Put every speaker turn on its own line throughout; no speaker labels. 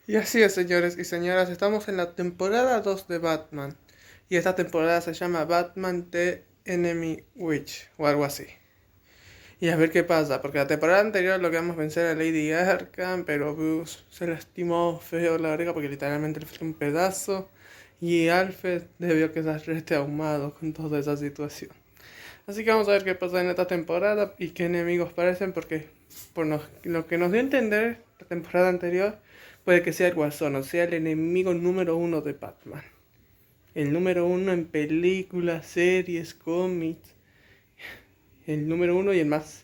Y así es, señores y señoras, estamos en la temporada 2 de Batman. Y esta temporada se llama Batman The Enemy Witch, o algo así. Y a ver qué pasa, porque la temporada anterior logramos vencer a Lady Arkham, pero Bruce se lastimó feo la oreja porque literalmente le faltó un pedazo. Y Alfred debió quedar rete ahumado con toda esa situación. Así que vamos a ver qué pasa en esta temporada y qué enemigos parecen, porque por lo que nos dio a entender la temporada anterior, puede que sea el Guasón, o sea, el enemigo número uno de Batman. El número uno en películas, series, cómics. El número uno y el más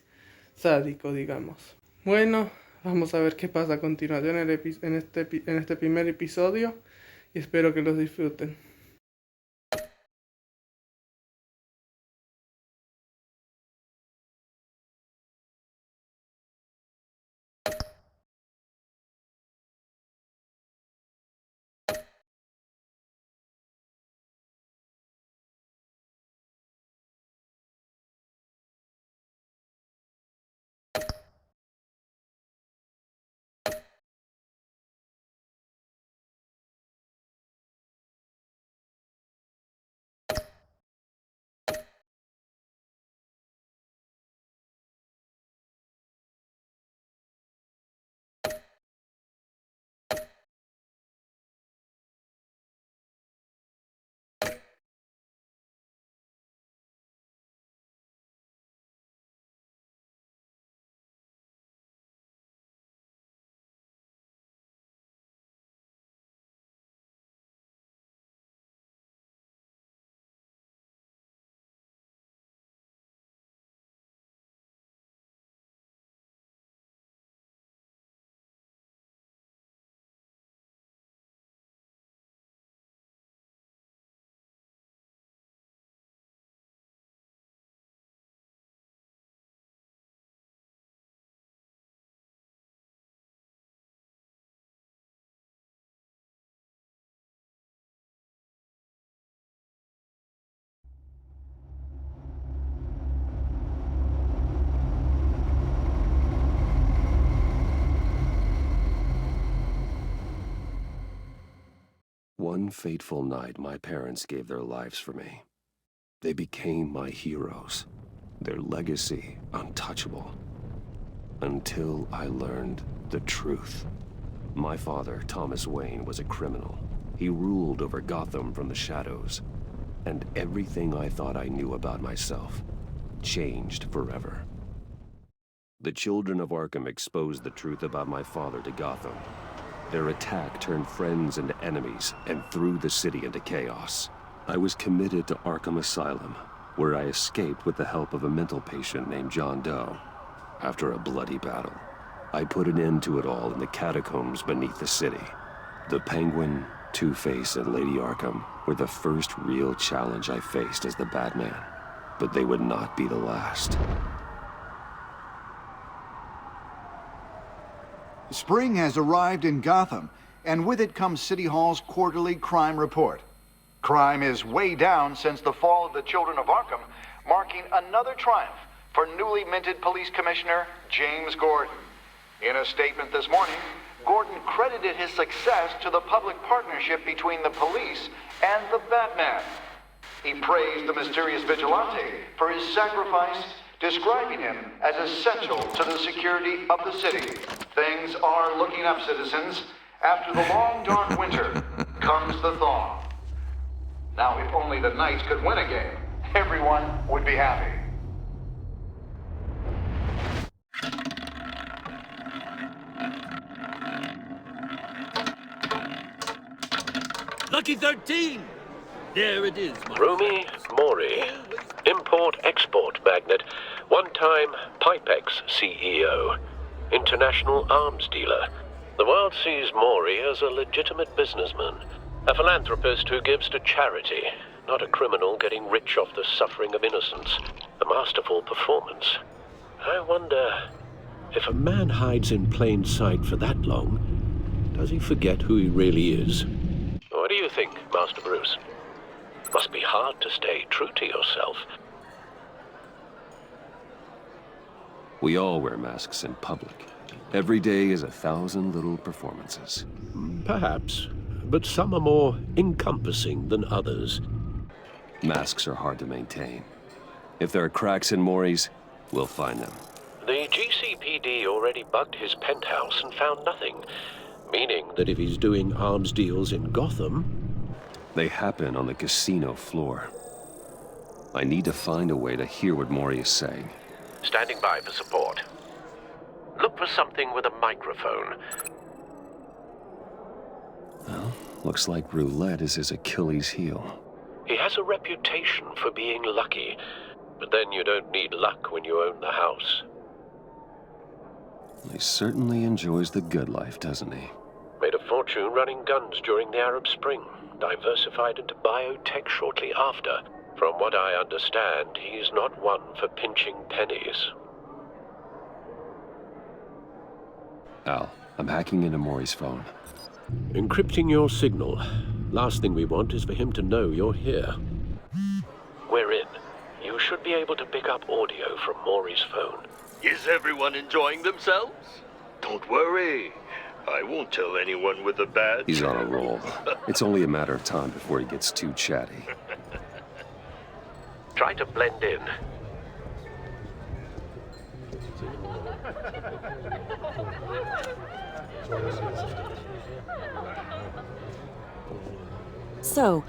sádico, digamos. Bueno, vamos a ver qué pasa a continuación en este primer episodio y espero que los disfruten.
One fateful night, my parents gave their lives for me. They became my heroes, their legacy untouchable. Until I learned the truth. My father, Thomas Wayne, was a criminal. He ruled over Gotham from the shadows. And everything I thought I knew about myself changed forever. The children of Arkham exposed the truth about my father to Gotham. Their attack turned friends into enemies and threw the city into chaos. I was committed to Arkham Asylum, where I escaped with the help of a mental patient named John Doe. After a bloody battle, I put an end to it all in the catacombs beneath the city. The Penguin, Two-Face, and Lady Arkham were the first real challenge I faced as the Batman, but they would not be the last.
Spring has arrived in Gotham, and with it comes City Hall's quarterly crime report. Crime is way down since the fall of the Children of Arkham, marking another triumph for newly minted Police Commissioner James Gordon. In a statement this morning, Gordon credited his success to the public partnership between the police and the Batman. He praised the mysterious vigilante for his sacrifice, describing him as essential to the security of the city. Things are looking up, citizens. After the long, dark winter comes the thaw. Now, if only the Knights could win a game, everyone would be happy.
Lucky 13! There it is, my
Rumi Mori, import-export magnate, one-time Pipex CEO, international arms dealer. The world sees Mori as a legitimate businessman, a philanthropist who gives to charity, not a criminal getting rich off the suffering of innocence. A masterful performance. I wonder, if a man hides in plain sight for that long, does he forget who he really is? What do you think, Master Bruce? Must be hard to stay true to yourself.
We all wear masks in public, Every day is 1,000 little performances.
Perhaps, but some are more encompassing than others.
Masks are hard to maintain. If there are cracks in Maury's, we'll find them.
The GCPD already bugged his penthouse and found nothing, meaning that if he's doing arms deals in Gotham...
They happen on the casino floor. I need to find a way to hear what Maury is saying.
Standing by for support. Look for something with a microphone.
Well, looks like roulette is his Achilles heel.
He has a reputation for being lucky, but then you don't need luck when you own the house.
He certainly enjoys the good life, doesn't he?
Made a fortune running guns during the Arab Spring, diversified into biotech shortly after. From what I understand, he's not one for pinching pennies.
Al, I'm hacking into Maury's phone.
Encrypting your signal. Last thing we want is for him to know you're here. We're in. You should be able to pick up audio from Maury's phone.
Is everyone enjoying themselves? Don't worry. I won't tell anyone with a badge.
He's on a roll. It's only a matter of time before he gets too chatty.
Try to blend in.
So,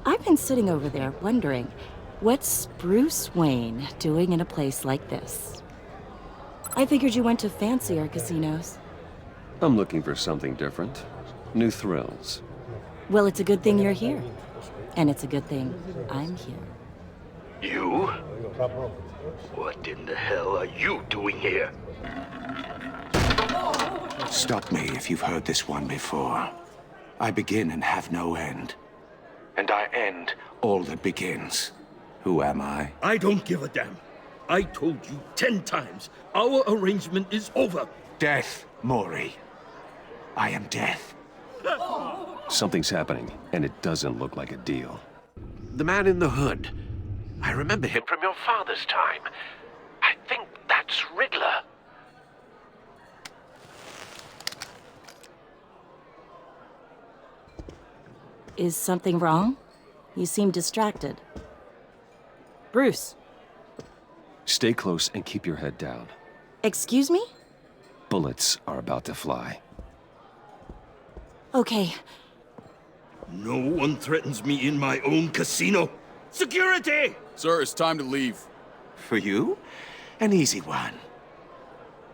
I've been sitting over there wondering, what's Bruce Wayne doing in a place like this? I figured you went to fancier casinos.
I'm looking for something different. New thrills.
Well, it's a good thing you're here. And it's a good thing I'm here.
You? What in the hell are you doing here?
Stop me if you've heard this one before. I begin and have no end. And I end all that begins. Who am I?
I don't give a damn. I told you 10 times. Our arrangement is over.
Death, Maury. I am death.
Something's happening, and it doesn't look like a deal.
The man in the hood. I remember him from your father's time. I think that's Riddler.
Is something wrong? You seem distracted. Bruce.
Stay close and keep your head down.
Excuse me?
Bullets are about to fly.
Okay.
No one threatens me in my own casino. Security!
Sir, it's time to leave.
For you? An easy one.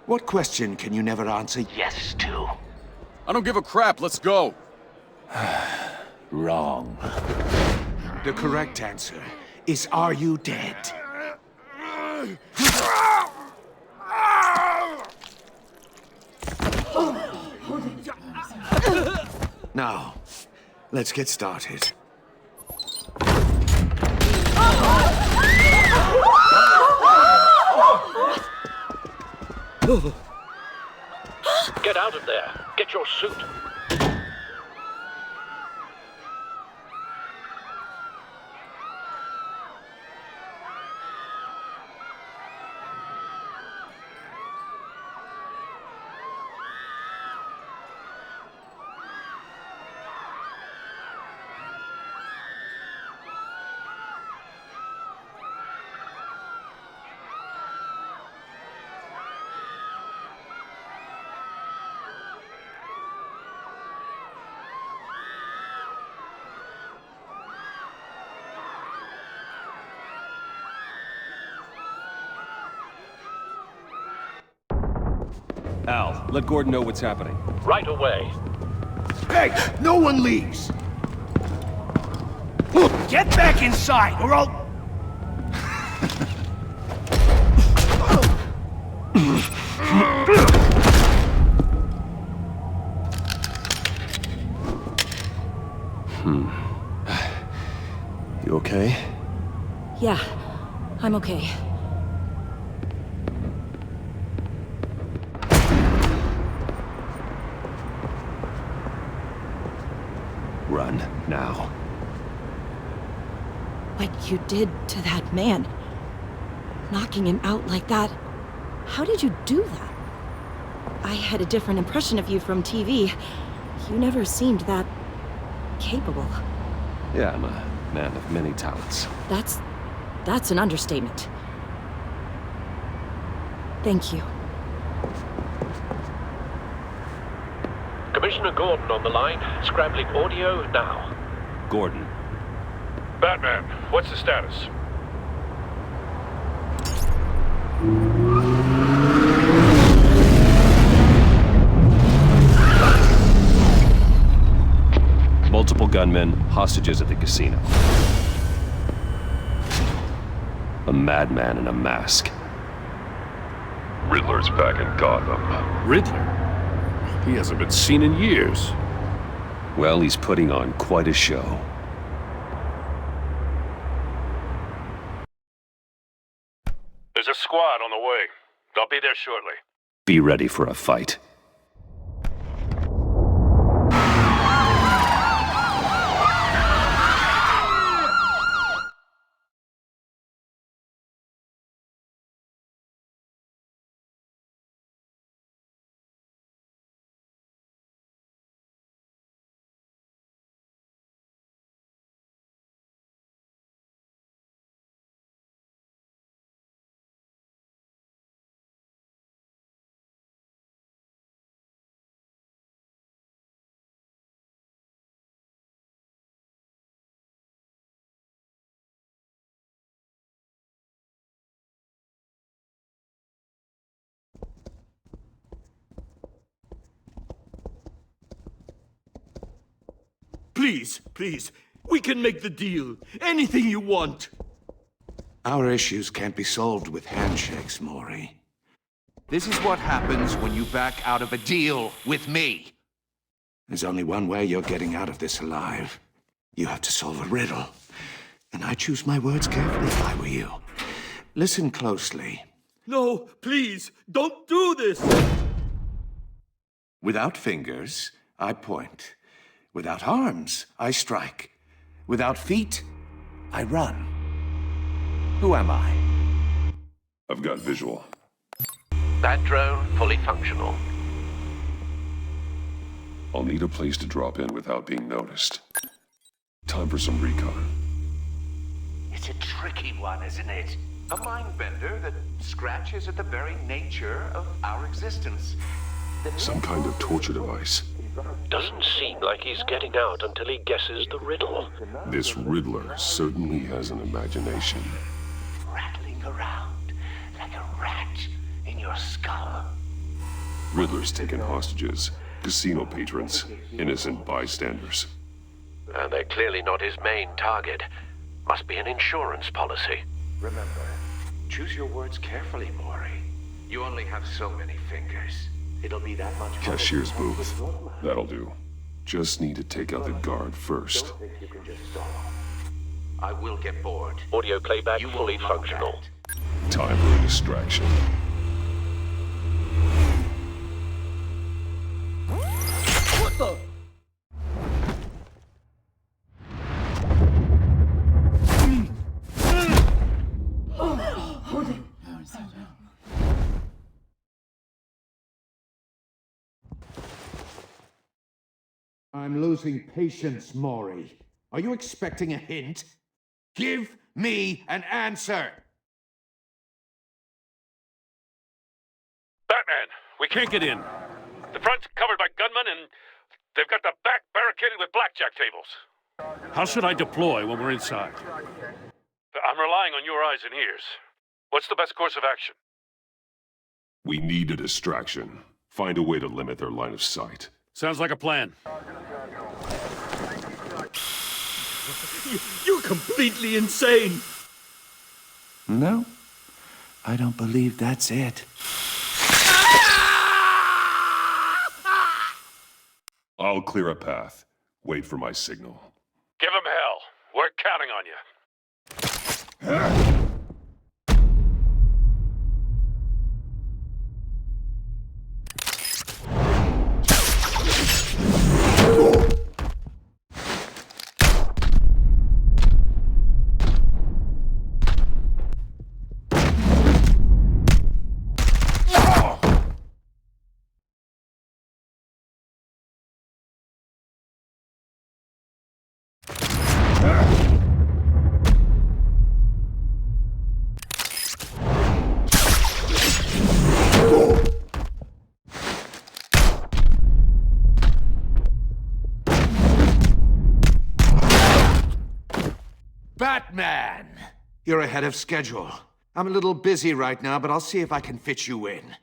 What question can you never answer yes to?
I don't give a crap, let's go.
Wrong. The correct answer is, are you dead? Now, let's get started.
Get out of there. Get your suit.
Al, let Gordon know what's happening.
Right away.
Hey, no one leaves!
Get back inside, or I'll...
You okay?
Yeah, I'm okay.
Run, now.
What you did to that man, knocking him out like that, how did you do that? I had a different impression of you from TV. You never seemed that capable.
Yeah, I'm a man of many talents.
That's an understatement. Thank you.
Commissioner Gordon on the line, scrambling audio now.
Gordon.
Batman, what's the status?
Multiple gunmen, hostages at the casino. A madman in a mask.
Riddler's back in Gotham.
Riddler? He hasn't been seen in years.
Well, he's putting on quite a show.
There's a squad on the way. They'll be there shortly.
Be ready for a fight.
Please, we can make the deal. Anything you want.
Our issues can't be solved with handshakes, Maury.
This is what happens when you back out of a deal with me.
There's only one way you're getting out of this alive. You have to solve a riddle. And I choose my words carefully if I were you. Listen closely.
No, please, don't do this!
Without fingers, I point. Without arms, I strike. Without feet, I run. Who am I?
I've got visual.
That drone fully functional.
I'll need a place to drop in without being noticed. Time for some recon.
It's a tricky one, isn't it? A mind bender that scratches at the very nature of our existence.
Some kind of torture device.
Doesn't seem like he's getting out until he guesses the riddle.
This Riddler certainly has an imagination.
Rattling around like a rat in your skull.
Riddler's taken hostages, casino patrons, innocent bystanders.
And they're clearly not his main target. Must be an insurance policy.
Remember, choose your words carefully, Maury. You only have so many fingers. It'll be that much.
Cashier's booth. That'll do. Just need to take out the guard first.
Don't think you can just stall. I will get bored.
Audio playback
You
fully
won't love
functional.
that.
Time for a distraction.
What the?
I'm losing patience, Maury. Are you expecting a hint? Give me an answer!
Batman, we can't get in. The front's covered by gunmen and they've got the back barricaded with blackjack tables.
How should I deploy when we're inside?
I'm relying on your eyes and ears. What's the best course of action? We need a distraction. Find a way to limit their line of sight.
Sounds like a plan.
You're completely insane.
No, I don't believe that's it.
I'll clear a path. Wait for my signal. Give them hell. We're counting on you.
Batman! You're ahead of schedule. I'm a little busy right now, but I'll see if I can fit you in.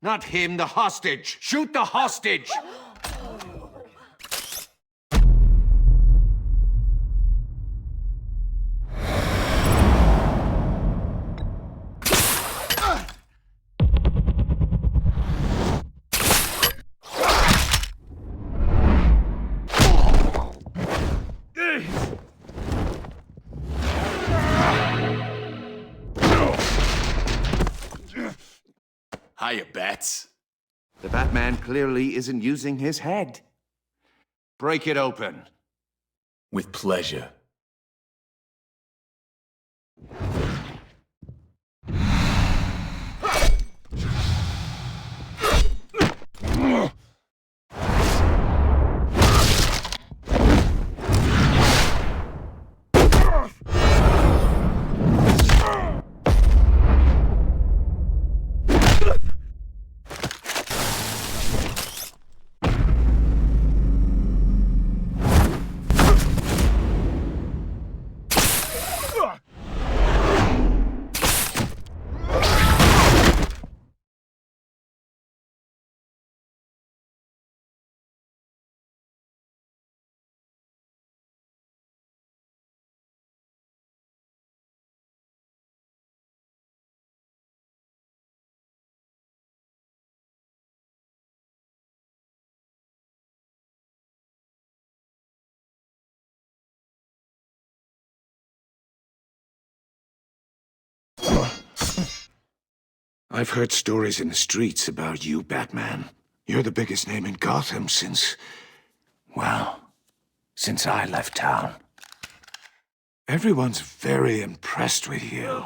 Not him, the hostage! Shoot the hostage!
Hiya, Bats.
The Batman clearly isn't using his head. Break it open.
With pleasure.
I've heard stories in the streets about you, Batman. You're the biggest name in Gotham since I left town. Everyone's very impressed with you.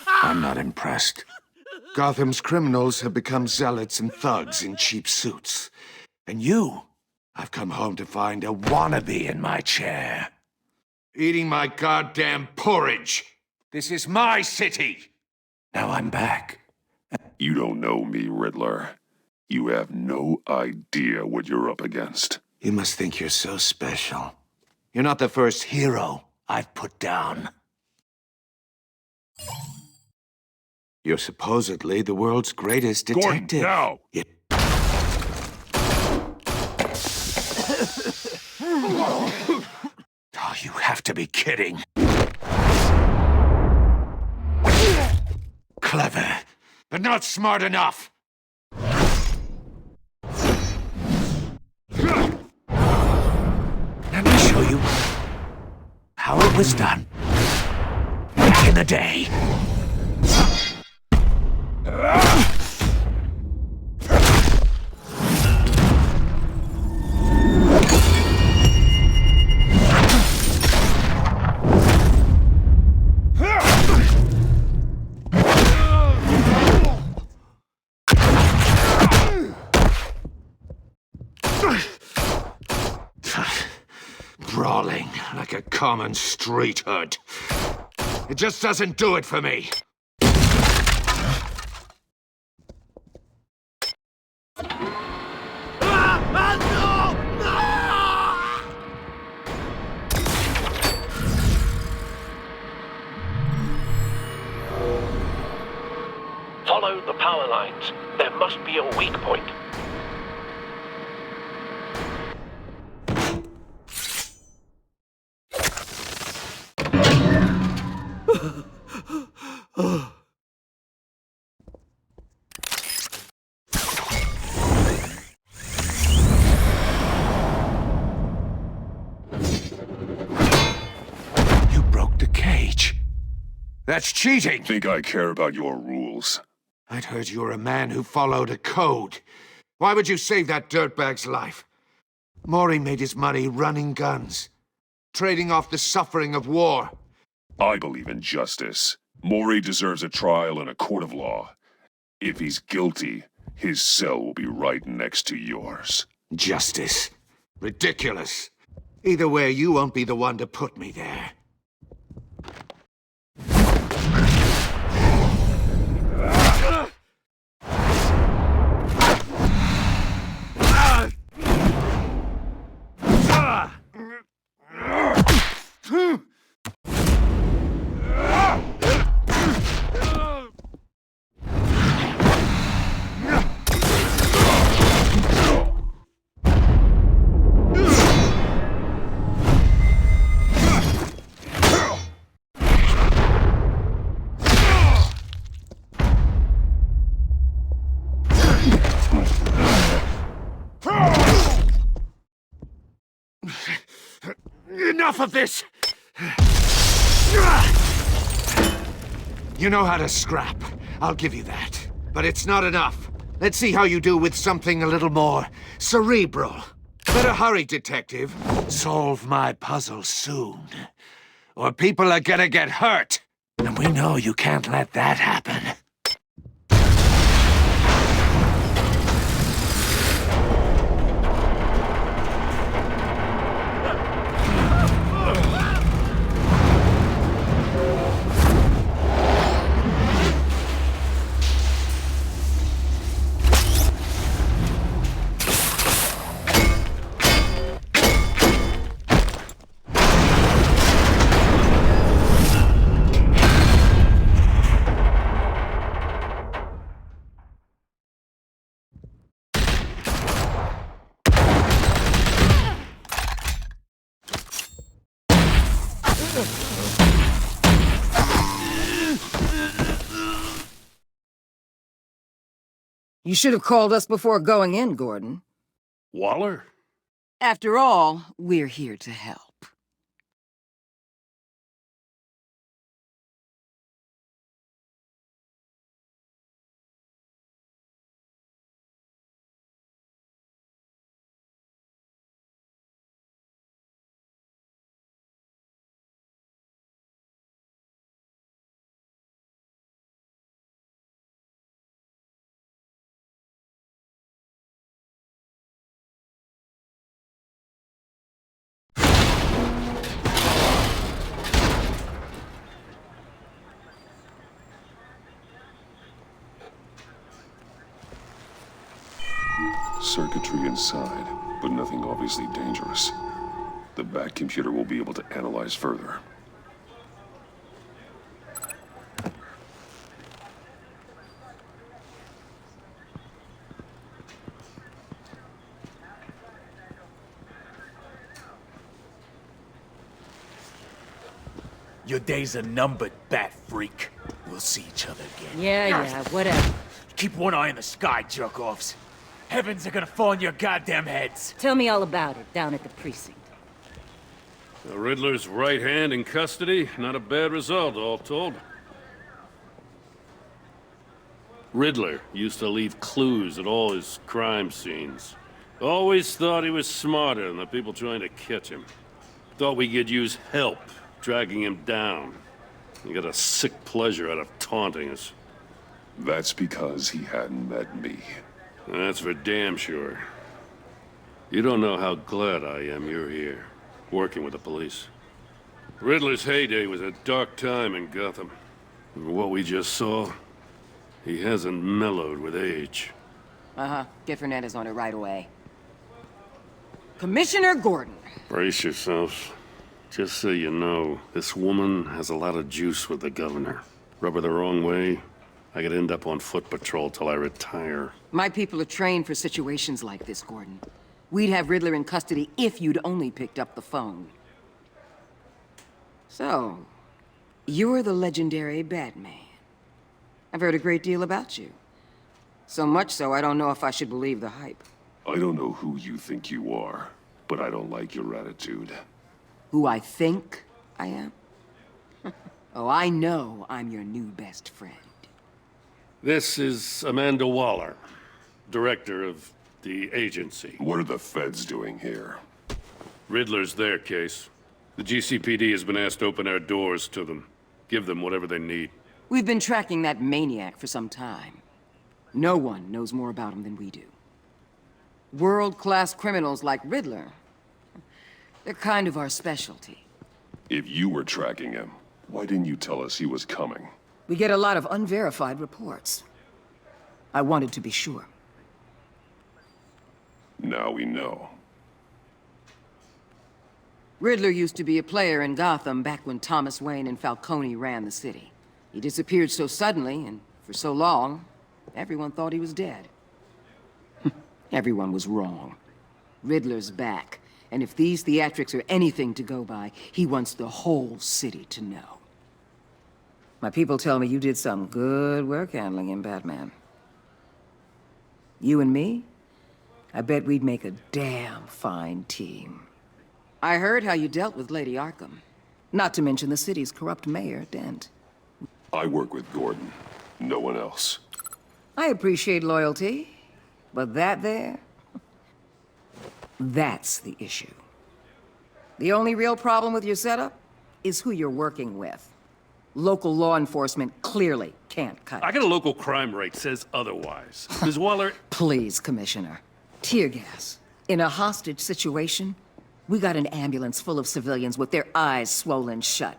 I'm not impressed. Gotham's criminals have become zealots and thugs in cheap suits. And you, I've come home to find a wannabe in my chair. Eating my goddamn porridge. This is my city. Now I'm back.
You don't know me, Riddler. You have no idea what you're up against.
You must think you're so special. You're not the first hero I've put down. You're supposedly the world's greatest detective.
Gordon, now!
Oh, you have to be kidding. Clever, but not smart enough. Let me show you how it was done back in the day. Brawling like a common street hood. It just doesn't do it for me.
Follow the power lines. There must be a weak point.
You broke the cage. That's cheating!
Think I care about your rules?
I'd heard you were a man who followed a code. Why would you save that dirtbag's life? Maury made his money running guns, trading off the suffering of war.
I believe in justice. Maury deserves a trial in a court of law. If he's guilty, his cell will be right next to yours.
Justice. Ridiculous. Either way, you won't be the one to put me there. Enough of this! You know how to scrap. I'll give you that. But it's not enough. Let's see how you do with something a little more cerebral. Better hurry, detective. Solve my puzzle soon. Or people are gonna get hurt. And we know you can't let that happen.
You should have called us before going in, Gordon.
Waller?
After all, we're here to help.
Circuitry inside, but nothing obviously dangerous. The back computer will be able to analyze further.
Your days are numbered, bat freak. We'll see each other again.
Yeah, whatever.
Keep one eye in the sky, jerk-offs. Heavens are gonna fall on your goddamn heads.
Tell me all about it down at the precinct.
The Riddler's right hand in custody. Not a bad result, all told. Riddler used to leave clues at all his crime scenes. Always thought he was smarter than the people trying to catch him. Thought we could use help dragging him down. He got a sick pleasure out of taunting us.
That's because he hadn't met me.
That's for damn sure. You don't know how glad I am you're here, working with the police. Riddler's heyday was a dark time in Gotham. And what we just saw, he hasn't mellowed with age.
Uh-huh. Get Fernandez on it right away. Commissioner Gordon.
Brace yourselves. Just so you know, this woman has a lot of juice with the governor. Rub her the wrong way, I could end up on foot patrol till I retire.
My people are trained for situations like this, Gordon. We'd have Riddler in custody if you'd only picked up the phone. So, you're the legendary Batman. I've heard a great deal about you. So much so, I don't know if I should believe the hype.
I don't know who you think you are, but I don't like your attitude.
Who I think I am? Oh, I know I'm your new best friend.
This is Amanda Waller, director of the agency.
What are the feds doing here?
Riddler's their case. The GCPD has been asked to open our doors to them. Give them whatever they need.
We've been tracking that maniac for some time. No one knows more about him than we do. World-class criminals like Riddler, they're kind of our specialty.
If you were tracking him, why didn't you tell us he was coming?
We get a lot of unverified reports. I wanted to be sure.
Now we know.
Riddler used to be a player in Gotham back when Thomas Wayne and Falcone ran the city. He disappeared so suddenly and for so long, everyone thought he was dead. Everyone was wrong. Riddler's back, and if these theatrics are anything to go by, he wants the whole city to know. My people tell me you did some good work handling him, Batman. You and me? I bet we'd make a damn fine team. I heard how you dealt with Lady Arkham. Not to mention the city's corrupt mayor, Dent.
I work with Gordon. No one else.
I appreciate loyalty, but that there... that's the issue. The only real problem with your setup is who you're working with. Local law enforcement clearly can't cut it.
I got a local crime rate says otherwise. Ms. Waller...
Please, Commissioner. Tear gas. In a hostage situation, we got an ambulance full of civilians with their eyes swollen shut.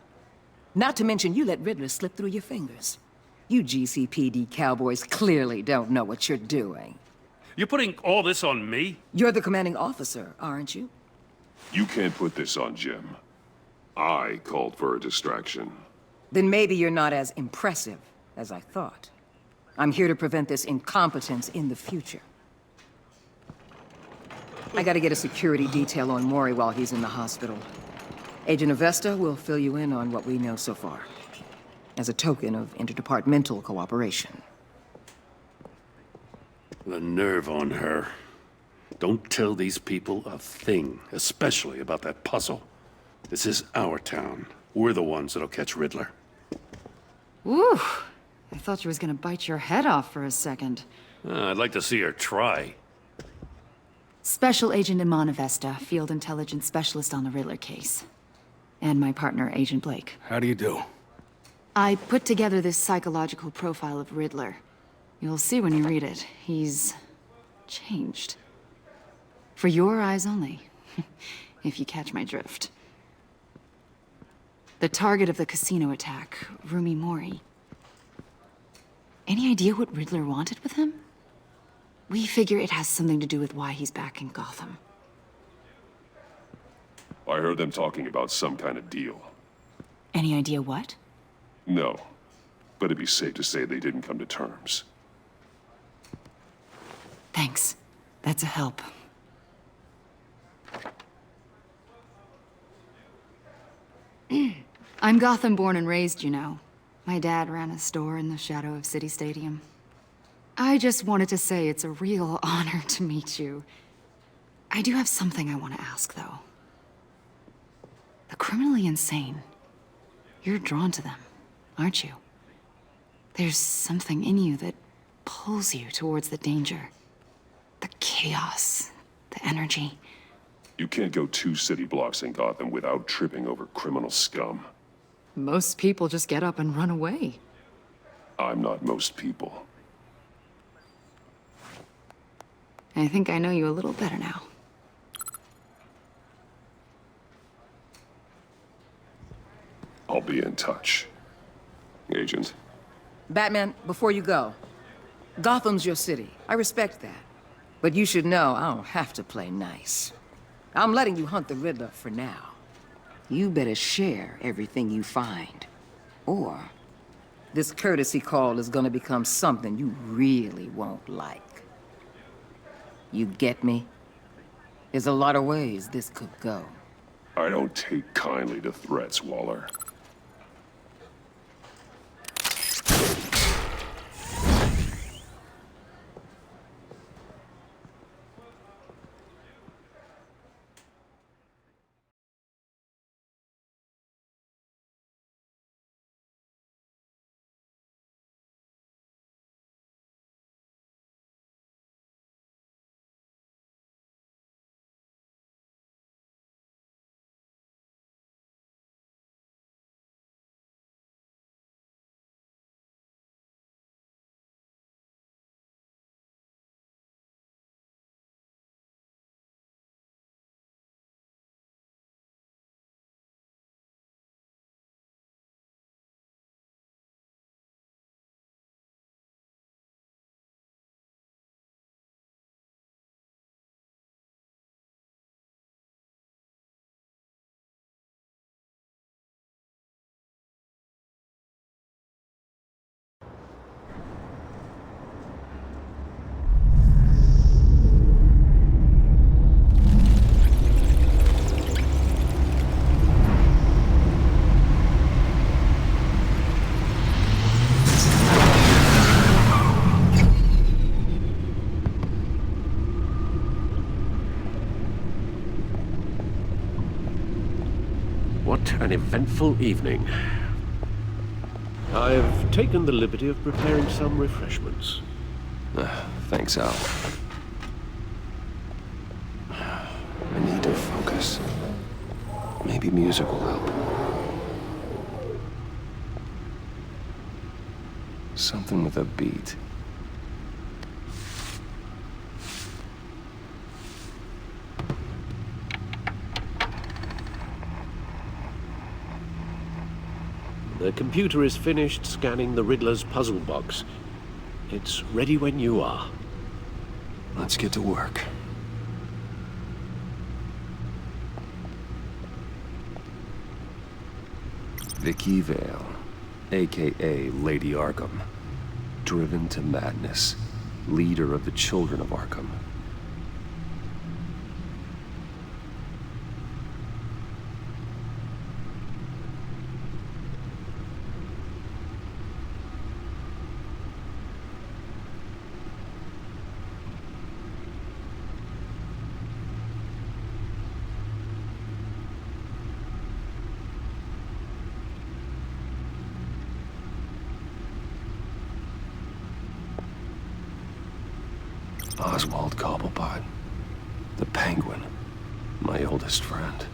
Not to mention you let Riddler slip through your fingers. You GCPD cowboys clearly don't know what you're doing.
You're putting all this on me?
You're the commanding officer, aren't you?
You can't put this on Jim. I called for a distraction.
Then maybe you're not as impressive as I thought. I'm here to prevent this incompetence in the future. I gotta get a security detail on Maury while he's in the hospital. Agent Avesta will fill you in on what we know so far, as a token of interdepartmental cooperation.
The nerve on her. Don't tell these people a thing, especially about that puzzle. This is our town. We're the ones that'll catch Riddler.
Woo! I thought she was gonna bite your head off for a second.
I'd like to see her try.
Special Agent Iman Avesta, Field Intelligence Specialist on the Riddler case. And my partner, Agent Blake.
How do you do?
I put together this psychological profile of Riddler. You'll see when you read it. He's... changed. For your eyes only, if you catch my drift. The target of the casino attack, Rumi Mori. Any idea what Riddler wanted with him? We figure it has something to do with why he's back in Gotham.
I heard them talking about some kind of deal.
Any idea what?
No, but it'd be safe to say they didn't come to terms.
Thanks. That's a help. I'm Gotham born and raised, you know. My dad ran a store in the shadow of City Stadium. I just wanted to say it's a real honor to meet you. I do have something I want to ask, though. The criminally insane. You're drawn to them, aren't you? There's something in you that pulls you towards the danger. The chaos, the energy.
You can't go 2 city blocks in Gotham without tripping over criminal scum.
Most people just get up and run away.
I'm not most people.
I think I know you a little better now.
I'll be in touch. Agent.
Batman, before you go, Gotham's your city. I respect that. But you should know I don't have to play nice. I'm letting you hunt the Riddler for now. You better share everything you find. Or this courtesy call is gonna become something you really won't like. You get me? There's a lot of ways this could go.
I don't take kindly to threats, Waller.
an eventful evening. I've taken the liberty of preparing some refreshments.
Thanks, Al. I need to focus. Maybe music will help. Something with a beat.
The computer is finished scanning the Riddler's puzzle box. It's ready when you are.
Let's get to work. Vicky Vale, a.k.a. Lady Arkham. Driven to madness. Leader of the Children of Arkham. Oswald Cobblepot. The Penguin. My oldest friend.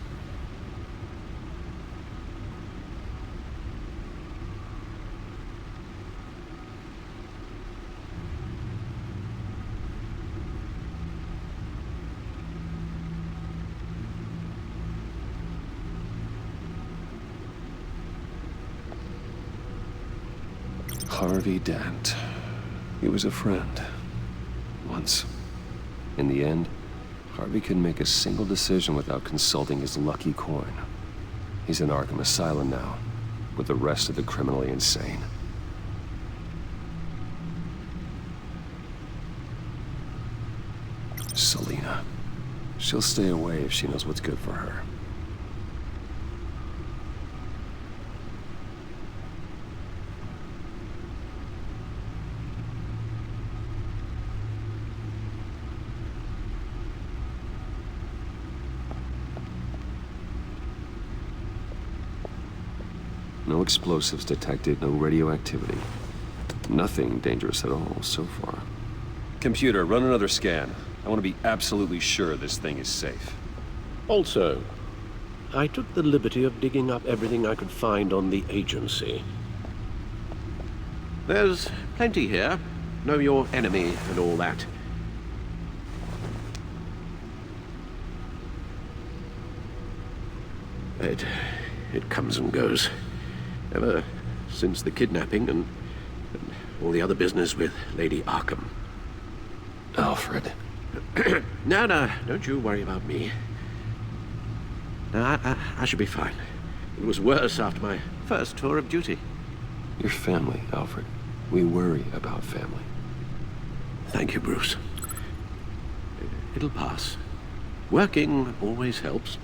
Harvey Dent. He was a friend. Once. In the end, Harvey couldn't make a single decision without consulting his lucky coin. He's in Arkham Asylum now, with the rest of the criminally insane. Selina. She'll stay away if she knows what's good for her. No explosives detected, no radioactivity. Nothing dangerous at all so far. Computer, run another scan. I want to be absolutely sure this thing is safe.
Also, I took the liberty of digging up everything I could find on the agency. There's plenty here. Know your enemy and all that. It comes and goes. Ever since the kidnapping and all the other business with Lady Arkham.
Alfred.
No, don't you worry about me. No, I should be fine. It was worse after my first tour of duty.
Your family, Alfred. We worry about family.
Thank you, Bruce. It'll pass. Working always helps.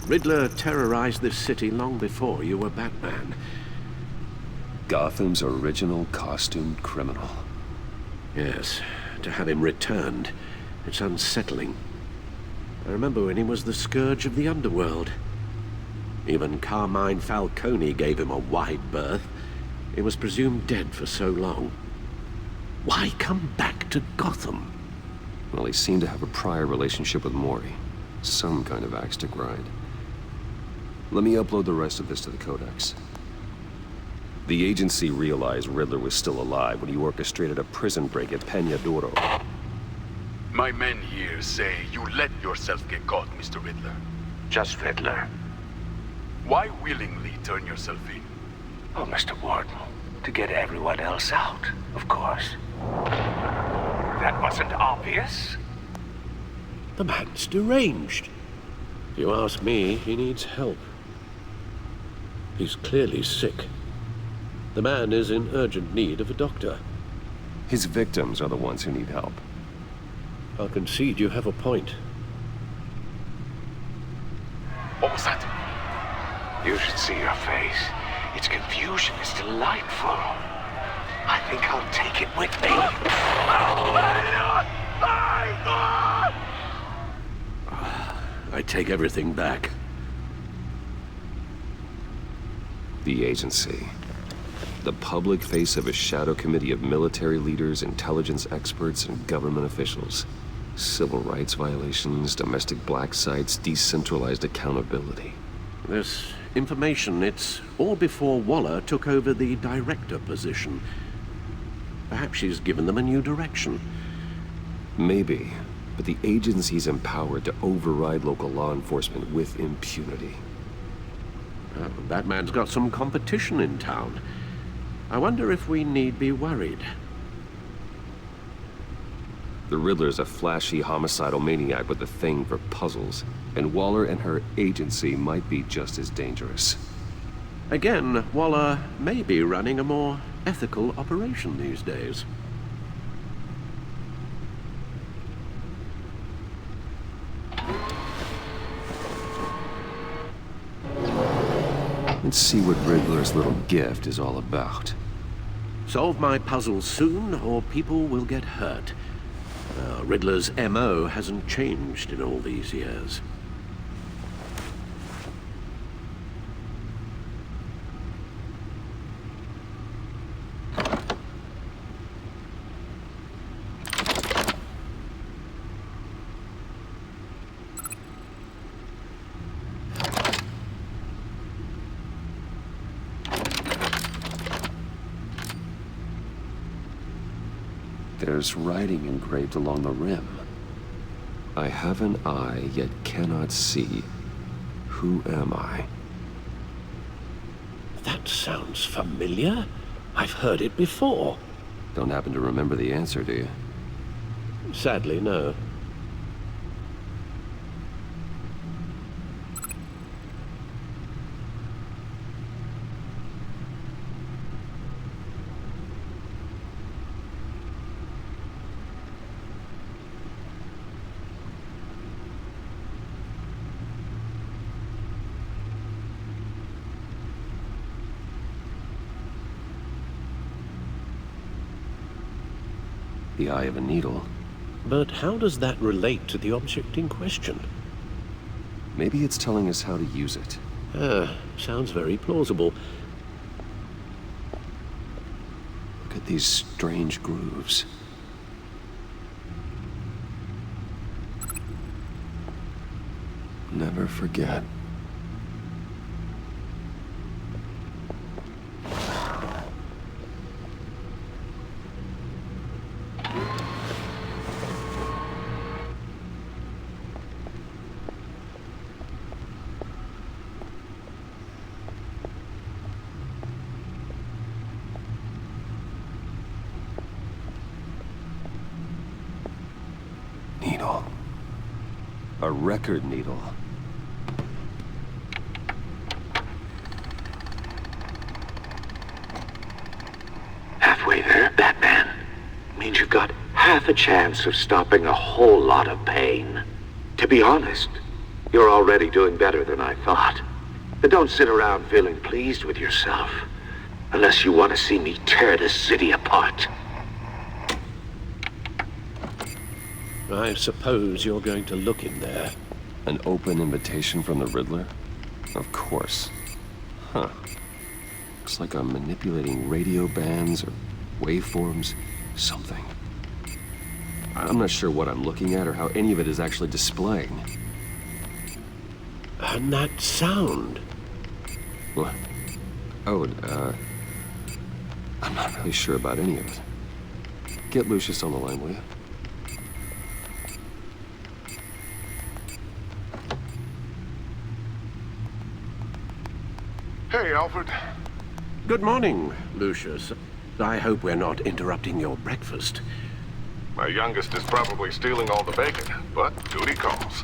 Riddler terrorized this city long before you were Batman.
Gotham's original costumed criminal.
Yes, to have him returned, it's unsettling. I remember when he was the scourge of the underworld. Even Carmine Falcone gave him a wide berth. He was presumed dead for so long. Why come back to Gotham?
Well, he seemed to have a prior relationship with Mori. Some kind of axe to grind. Let me upload the rest of this to the Codex. The agency realized Riddler was still alive when he orchestrated a prison break at Peñadoro.
My men here say you let yourself get caught, Mr. Riddler.
Just Riddler.
Why willingly turn yourself in?
Oh, Mr. Warden, to get everyone else out, of course. That wasn't obvious.
The man's deranged. If you ask me, he needs help. He's clearly sick. The man is in urgent need of a doctor.
His victims are the ones who need help.
I'll concede you have a point.
What was that?
You should see your face. Its confusion is delightful. I think I'll take it with me.
I take everything back.
The agency. The public face of a shadow committee of military leaders, intelligence experts, and government officials. Civil rights violations, domestic black sites, decentralized accountability.
This information, it's all before Waller took over the director position. Perhaps she's given them a new direction.
Maybe, but the agency's empowered to override local law enforcement with impunity.
Batman's got some competition in town. I wonder if we need be worried.
The Riddler's a flashy homicidal maniac with a thing for puzzles, and Waller and her agency might be just as dangerous.
Again, Waller may be running a more ethical operation these days.
Let's see what Riddler's little gift is all about.
Solve my puzzles soon, or people will get hurt. Riddler's M.O. hasn't changed in all these years.
There's writing engraved along the rim. I have an eye, yet cannot see. Who am I?
That sounds familiar. I've heard it before.
Don't happen to remember the answer, do you?
Sadly, no.
The eye of a needle.
But how does that relate to the object in question?
Maybe it's telling us how to use it.
Sounds very plausible.
Look at these strange grooves. Never forget. Needle. A record needle.
Halfway there, Batman. Means you've got half a chance of stopping a whole lot of pain. To be honest, You're already doing better than I thought. But don't sit around feeling pleased with yourself. Unless you want to see me tear this city apart.
I suppose you're going to look in there.
An open invitation from the Riddler? Of course. Huh. Looks like I'm manipulating radio bands or waveforms. Something. I'm not sure what I'm looking at or how any of it is actually displaying.
And that sound.
What? Oh, I'm not really sure about any of it. Get Lucius on the line, will you?
Hey, Alfred.
Good morning, Lucius. I hope we're not interrupting your breakfast.
My youngest is probably stealing all the bacon, but duty calls.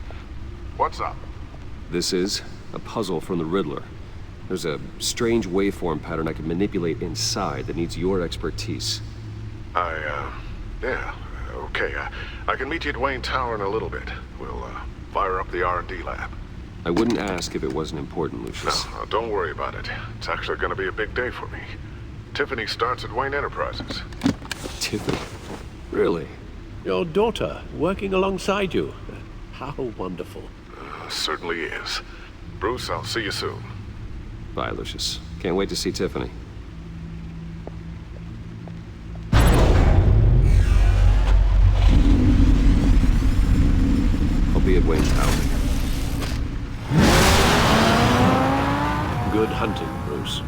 What's up?
This is a puzzle from the Riddler. There's a strange waveform pattern I can manipulate inside that needs your expertise.
Yeah, okay. I can meet you at Wayne Tower in a little bit. We'll, fire up the R&D lab.
I wouldn't ask if it wasn't important, Lucius.
No, don't worry about it. It's actually gonna be a big day for me. Tiffany starts at Wayne Enterprises.
Tiffany? Really?
Your daughter working alongside you. How wonderful.
Certainly is. Bruce, I'll see you soon.
Bye, Lucius. Can't wait to see Tiffany. I'll be at Wayne Tower.
Good hunting, Bruce.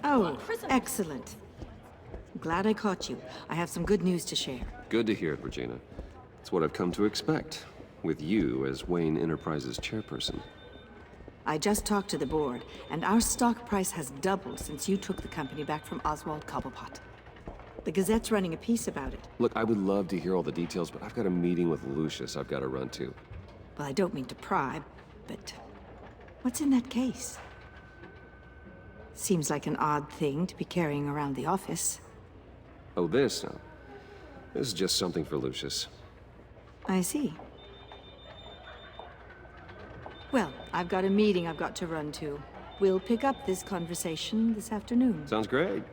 Oh, excellent. Glad I caught you. I have some good news to share.
Good to hear it, Regina. It's what I've come to expect, with you as Wayne Enterprises chairperson.
I just talked to the board, and our stock price has doubled since you took the company back from Oswald Cobblepot. The Gazette's running a piece about it.
Look, I would love to hear all the details, but I've got a meeting with Lucius I've got to run to.
Well, I don't mean to pry, but what's in that case? Seems like an odd thing to be carrying around the office.
Oh, this? No. This is just something for Lucius.
I see. Well, I've got a meeting I've got to run to. We'll pick up this conversation this afternoon.
Sounds great.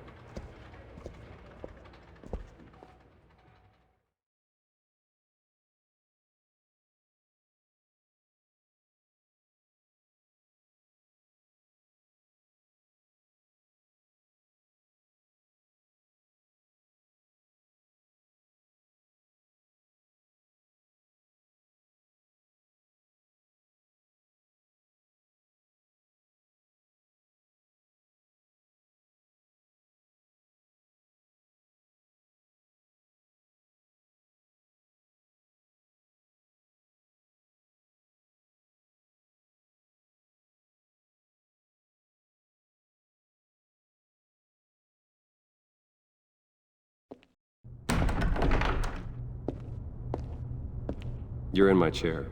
You're in my chair.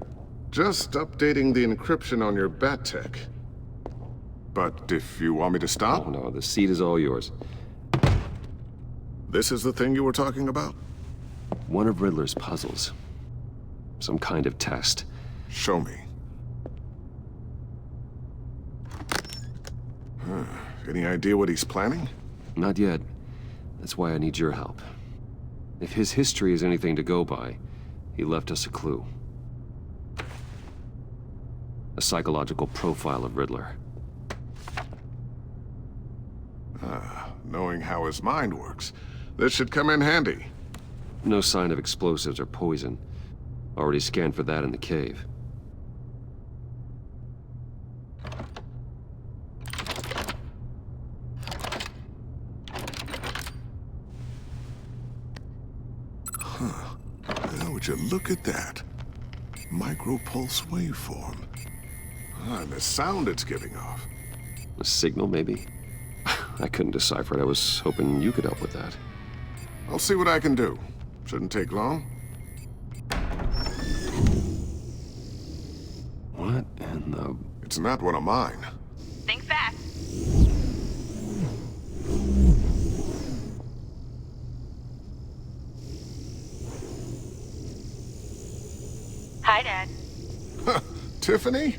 Just updating the encryption on your bat tech. But if you want me to stop?
Oh, no, the seat is all yours.
This is the thing you were talking about?
One of Riddler's puzzles. Some kind of test.
Show me. Any idea what he's planning?
Not yet. That's why I need your help. If his history is anything to go by, he left us a clue. A psychological profile of Riddler.
Knowing how his mind works, this should come in handy.
No sign of explosives or poison. Already scanned for that in the cave.
Huh. Well, would you look at that? Micro-pulse waveform. Ah, and the sound it's giving off.
A signal, maybe? I couldn't decipher it. I was hoping you could help with that.
I'll see what I can do. Shouldn't take long.
What in the...
It's not one of mine.
Think fast. Hi, Dad.
Tiffany?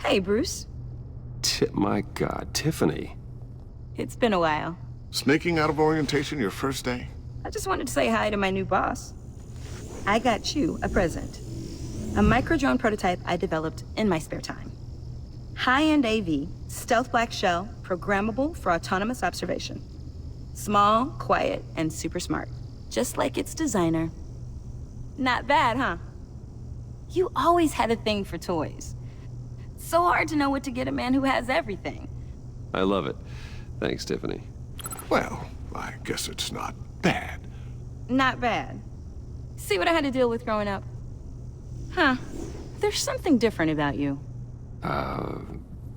Hey, Bruce.
My God, Tiffany.
It's been a while.
Sneaking out of orientation your first day?
I just wanted to say hi to my new boss. I got you a present. A micro-drone prototype I developed in my spare time. High-end AV, stealth black shell, programmable for autonomous observation. Small, quiet, and super smart. Just like its designer. Not bad, huh? You always had a thing for toys. So hard to know what to get a man who has everything.
I love it. Thanks, Tiffany.
Well, I guess it's not bad.
Not bad. See what I had to deal with growing up? Huh. There's something different about you.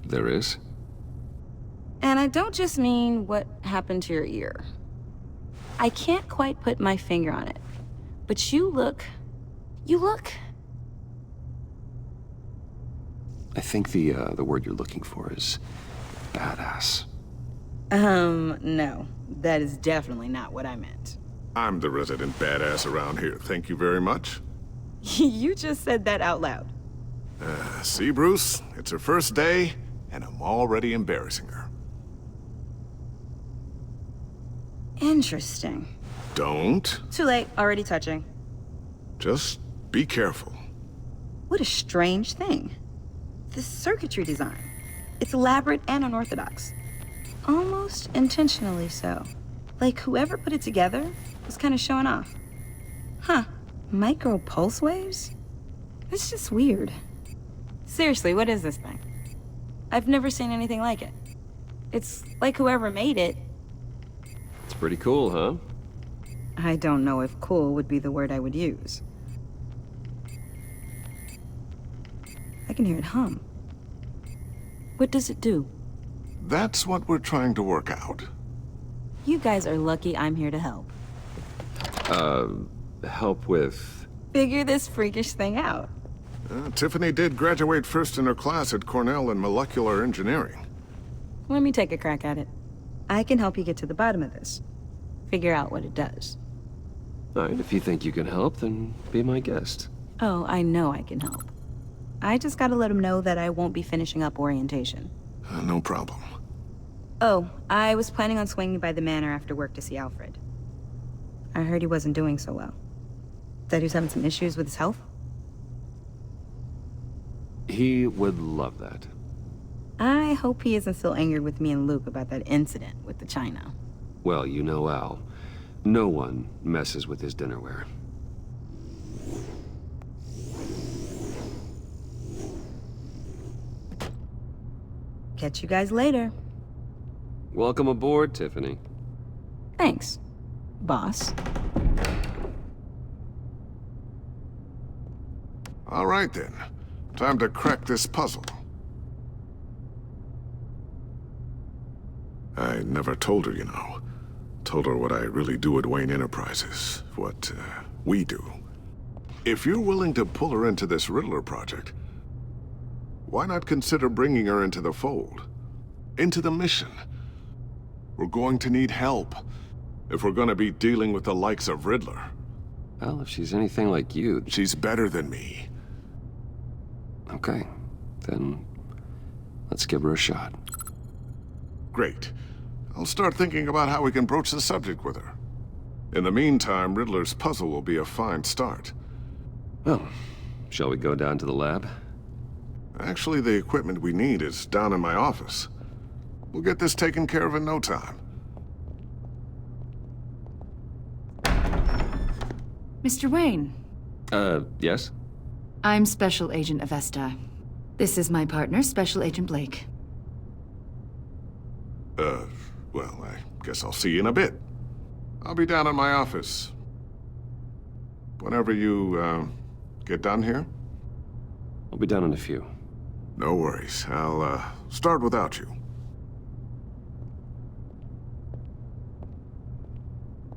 There is?
And I don't just mean what happened to your ear. I can't quite put my finger on it. But you look...
I think the word you're looking for is badass.
No. That is definitely not what I meant.
I'm the resident badass around here. Thank you very much.
You just said that out loud.
See, Bruce? It's her first day, and I'm already embarrassing her.
Interesting.
Don't.
Too late. Already touching.
Just be careful.
What a strange thing. This circuitry design. It's elaborate and unorthodox. Almost intentionally so. Like whoever put it together was kind of showing off. Huh. Micro pulse waves? That's just weird. Seriously, what is this thing? I've never seen anything like it. It's like whoever made it...
It's pretty cool, huh?
I don't know if cool would be the word I would use. I can hear it hum. What does it do?
That's what we're trying to work out.
You guys are lucky I'm here to help.
Help with...
Figure this freakish thing out.
Tiffany did graduate first in her class at Cornell in molecular engineering.
Let me take a crack at it. I can help you get to the bottom of this. Figure out what it does.
All right, if you think you can help, then be my guest.
Oh, I know I can help. I just gotta let him know that I won't be finishing up orientation.
No problem.
Oh, I was planning on swinging by the manor after work to see Alfred. I heard he wasn't doing so well. That he was having some issues with his health?
He would love that.
I hope he isn't still angered with me and Luke about that incident with the china.
Well, you know Al. No one messes with his dinnerware.
Catch you guys later.
Welcome aboard, Tiffany.
Thanks, boss.
All right, then. Time to crack this puzzle. I never told her, you know. Told her what I really do at Wayne Enterprises. What, we do. If you're willing to pull her into this Riddler project, why not consider bringing her into the fold? Into the mission? We're going to need help if we're gonna be dealing with the likes of Riddler.
Well, if she's anything like you...
She's better than me.
Okay, then let's give her a shot.
Great. I'll start thinking about how we can broach the subject with her. In the meantime, Riddler's puzzle will be a fine start.
Well, shall we go down to the lab?
Actually, the equipment we need is down in my office. We'll get this taken care of in no time.
Mr. Wayne.
Yes?
I'm Special Agent Avesta. This is my partner, Special Agent Blake.
Well, I guess I'll see you in a bit.
I'll be down in my office. Whenever you, get done here?
I'll be down in a few.
No worries. I'll, start without you.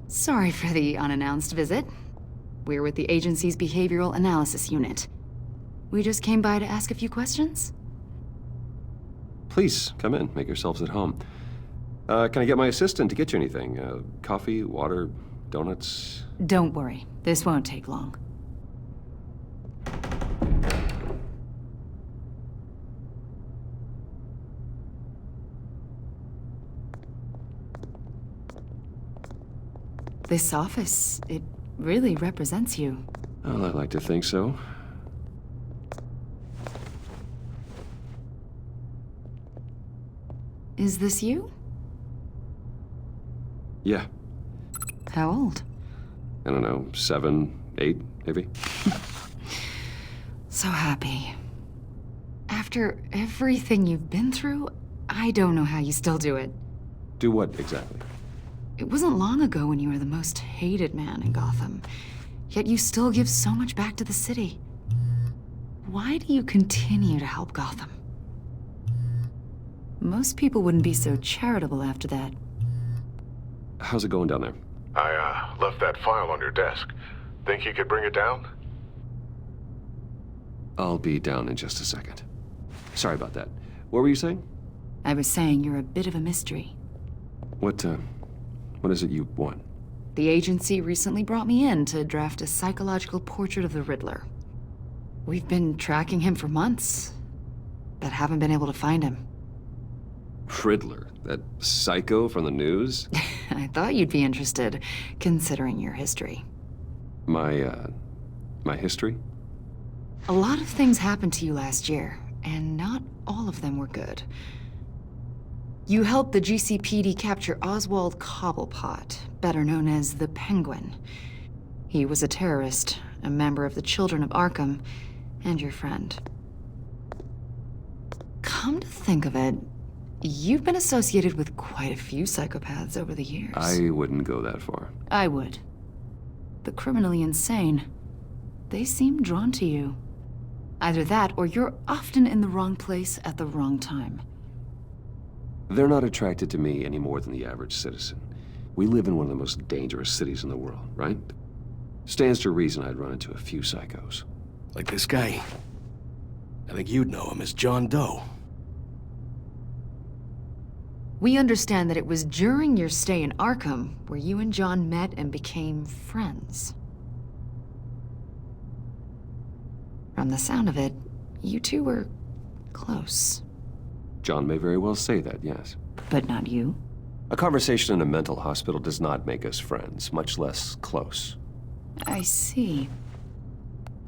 Sorry for the unannounced visit. We're with the agency's behavioral analysis unit. We just came by to ask a few questions.
Please, come in. Make yourselves at home. Can I get my assistant to get you anything? Coffee, water, donuts?
Don't worry. This won't take long. This office, it really represents you.
Well, I like to think so.
Is this you?
Yeah.
How old?
I don't know, 7, 8, maybe?
So happy. After everything you've been through, I don't know how you still do it.
Do what, exactly?
It wasn't long ago when you were the most hated man in Gotham, yet you still give so much back to the city. Why do you continue to help Gotham? Most people wouldn't be so charitable after that.
How's it going down there?
I, left that file on your desk. Think you could bring it down?
I'll be down in just a second. Sorry about that. What were you saying?
I was saying you're a bit of a mystery.
What is it you want?
The agency recently brought me in to draft a psychological portrait of the Riddler. We've been tracking him for months, but haven't been able to find him.
Riddler? That psycho from the news?
I thought you'd be interested, considering your history.
My history?
A lot of things happened to you last year, and not all of them were good. You helped the GCPD capture Oswald Cobblepot, better known as the Penguin. He was a terrorist, a member of the Children of Arkham, and your friend. Come to think of it, you've been associated with quite a few psychopaths over the years.
I wouldn't go that far.
I would. The criminally insane. They seem drawn to you. Either that, or you're often in the wrong place at the wrong time.
They're not attracted to me any more than the average citizen. We live in one of the most dangerous cities in the world, right? Stands to reason I'd run into a few psychos.
Like this guy. I think you'd know him as John Doe.
We understand that it was during your stay in Arkham where you and John met and became friends. From the sound of it, you two were close.
John may very well say that, yes.
But not you?
A conversation in a mental hospital does not make us friends, much less close.
I see.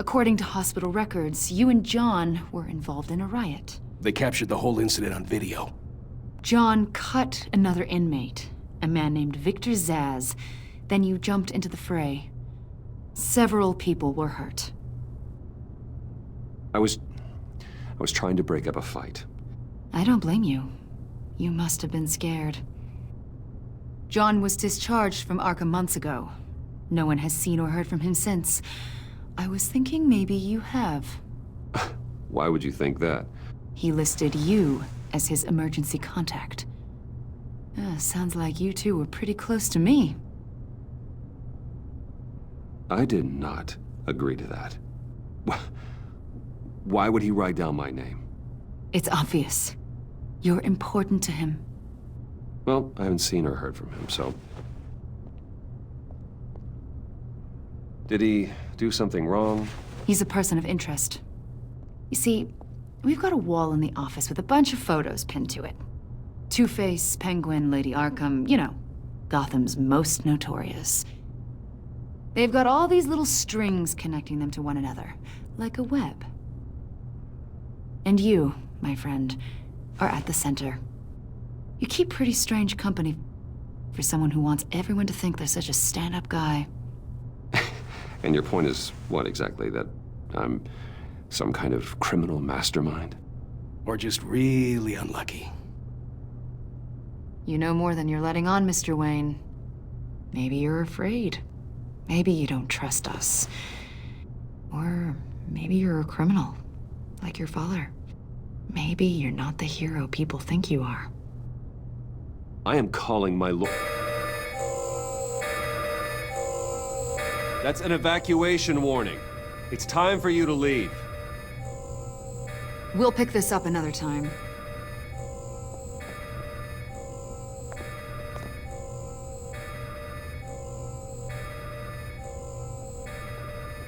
According to hospital records, you and John were involved in a riot.
They captured the whole incident on video.
John cut another inmate, a man named Victor Zaz. Then you jumped into the fray. Several people were hurt.
I was trying to break up a fight.
I don't blame you. You must have been scared. John was discharged from Arkham months ago. No one has seen or heard from him since. I was thinking maybe you have.
Why would you think that?
He listed you as his emergency contact. Sounds like you two were pretty close to me.
I did not agree to that. Why would he write down my name?
It's obvious. You're important to him.
Well, I haven't seen or heard from him, so... Did he do something wrong?
He's a person of interest. You see, we've got a wall in the office with a bunch of photos pinned to it. Two-Face, Penguin, Lady Arkham, you know, Gotham's most notorious. They've got all these little strings connecting them to one another, like a web. And you, my friend, are at the center. You keep pretty strange company for someone who wants everyone to think they're such a stand-up guy.
And your point is what exactly? That I'm some kind of criminal mastermind?
Or just really unlucky?
You know more than you're letting on, Mr. Wayne. Maybe you're afraid. Maybe you don't trust us. Or maybe you're a criminal, like your father. Maybe you're not the hero people think you are.
I am calling my lord. That's an evacuation warning. It's time for you to leave.
We'll pick this up another time.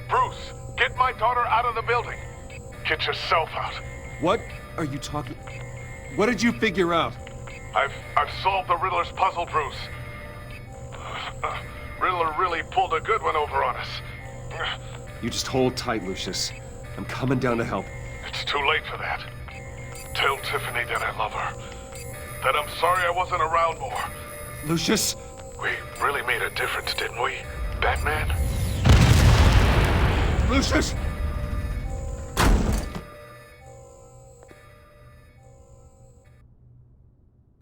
Bruce, get my daughter out of the building. Get yourself out.
What are you talking? What did you figure out?
I've solved the Riddler's puzzle, Bruce. Riddler really pulled a good one over on us.
You just hold tight, Lucius. I'm coming down to help.
It's too late for that. Tell Tiffany that I love her. That I'm sorry I wasn't around more.
Lucius!
We really made a difference, didn't we, Batman?
Lucius!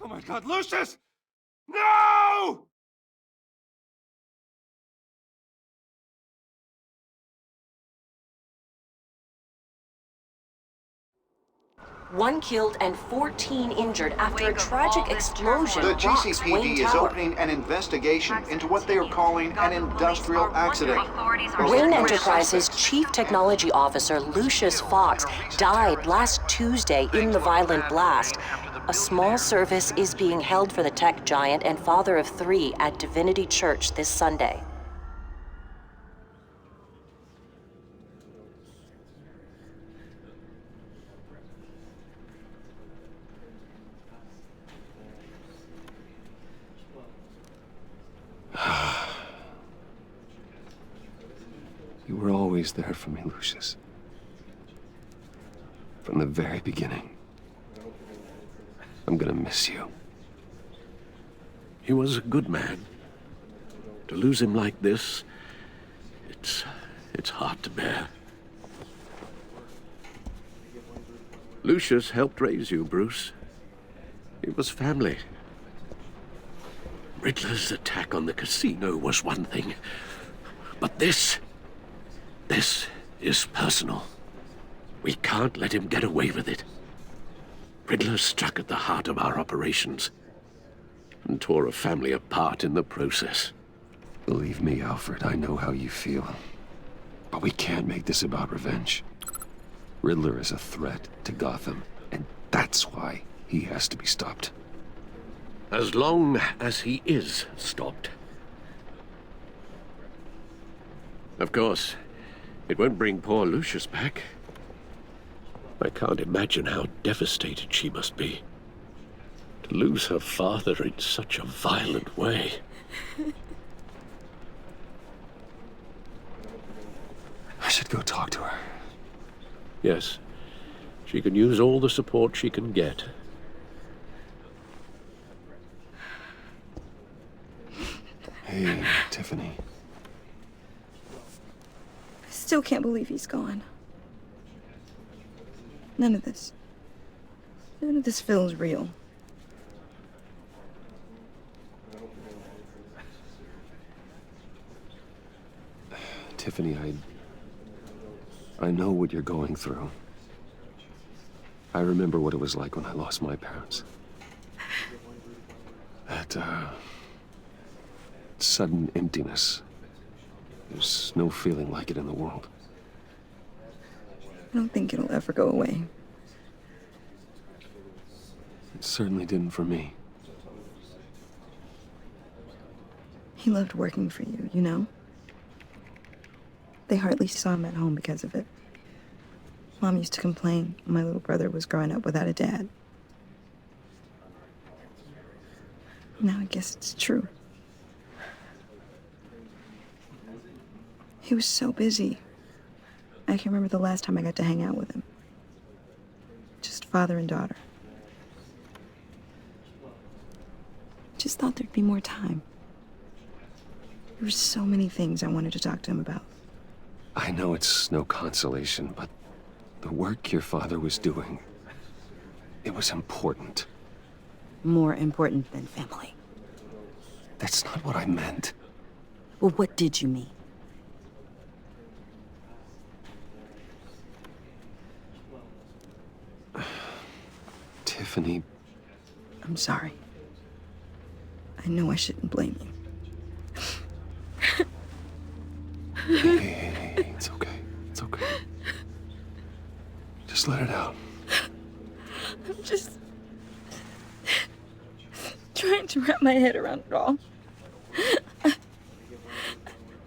Oh my God, Lucius! No!
One killed and 14 injured after a tragic explosion.
The
rocks
GCPD
Wayne
is
Tower.
opening an investigation into what they are calling an industrial accident.
Wayne Enterprises' Chief Technology Officer Lucius Fox died last Tuesday in the violent blast. A small service is being held for the tech giant and father of 3 at Divinity Church this Sunday.
You were always there for me, Lucius. From the very beginning. I'm gonna miss you.
He was a good man. To lose him like this, it's hard to bear. Lucius helped raise you, Bruce. It was family. Riddler's attack on the casino was one thing, but this is personal. We can't let him get away with it. Riddler struck at the heart of our operations and tore a family apart in the process.
Believe me, Alfred, I know how you feel. But we can't make this about revenge. Riddler is a threat to Gotham, and that's why he has to be stopped.
As long as he is stopped. Of course, it won't bring poor Lucius back. I can't imagine how devastated she must be. To lose her father in such a violent way.
I should go talk to her.
Yes, she can use all the support she can get.
Hey, Tiffany.
I still can't believe he's gone. None of this feels real.
Tiffany, I know what you're going through. I remember what it was like when I lost my parents. That, sudden emptiness. There's no feeling like it in the world.
I don't think it'll ever go away.
It certainly didn't for me.
He loved working for you, you know? They hardly saw him at home because of it. Mom used to complain my little brother was growing up without a dad. Now I guess it's true. He was so busy. I can remember the last time I got to hang out with him. Just father and daughter. Just thought there'd be more time. There were so many things I wanted to talk to him about.
I know it's no consolation, but the work your father was doing, it was important.
More important than family.
That's not what I meant.
Well, what did you mean?
Tiffany.
I'm sorry. I know I shouldn't blame you.
Hey, it's okay. It's okay. Just let it out.
I'm just trying to wrap my head around it all.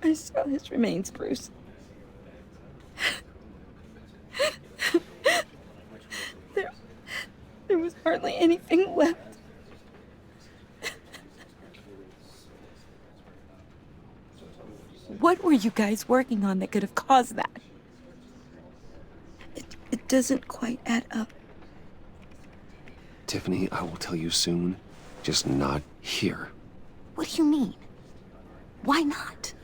I saw his remains, Bruce. There was hardly anything left. What were you guys working on that could have caused that? It doesn't quite add up.
Tiffany, I will tell you soon. Just not here.
What do you mean? Why not?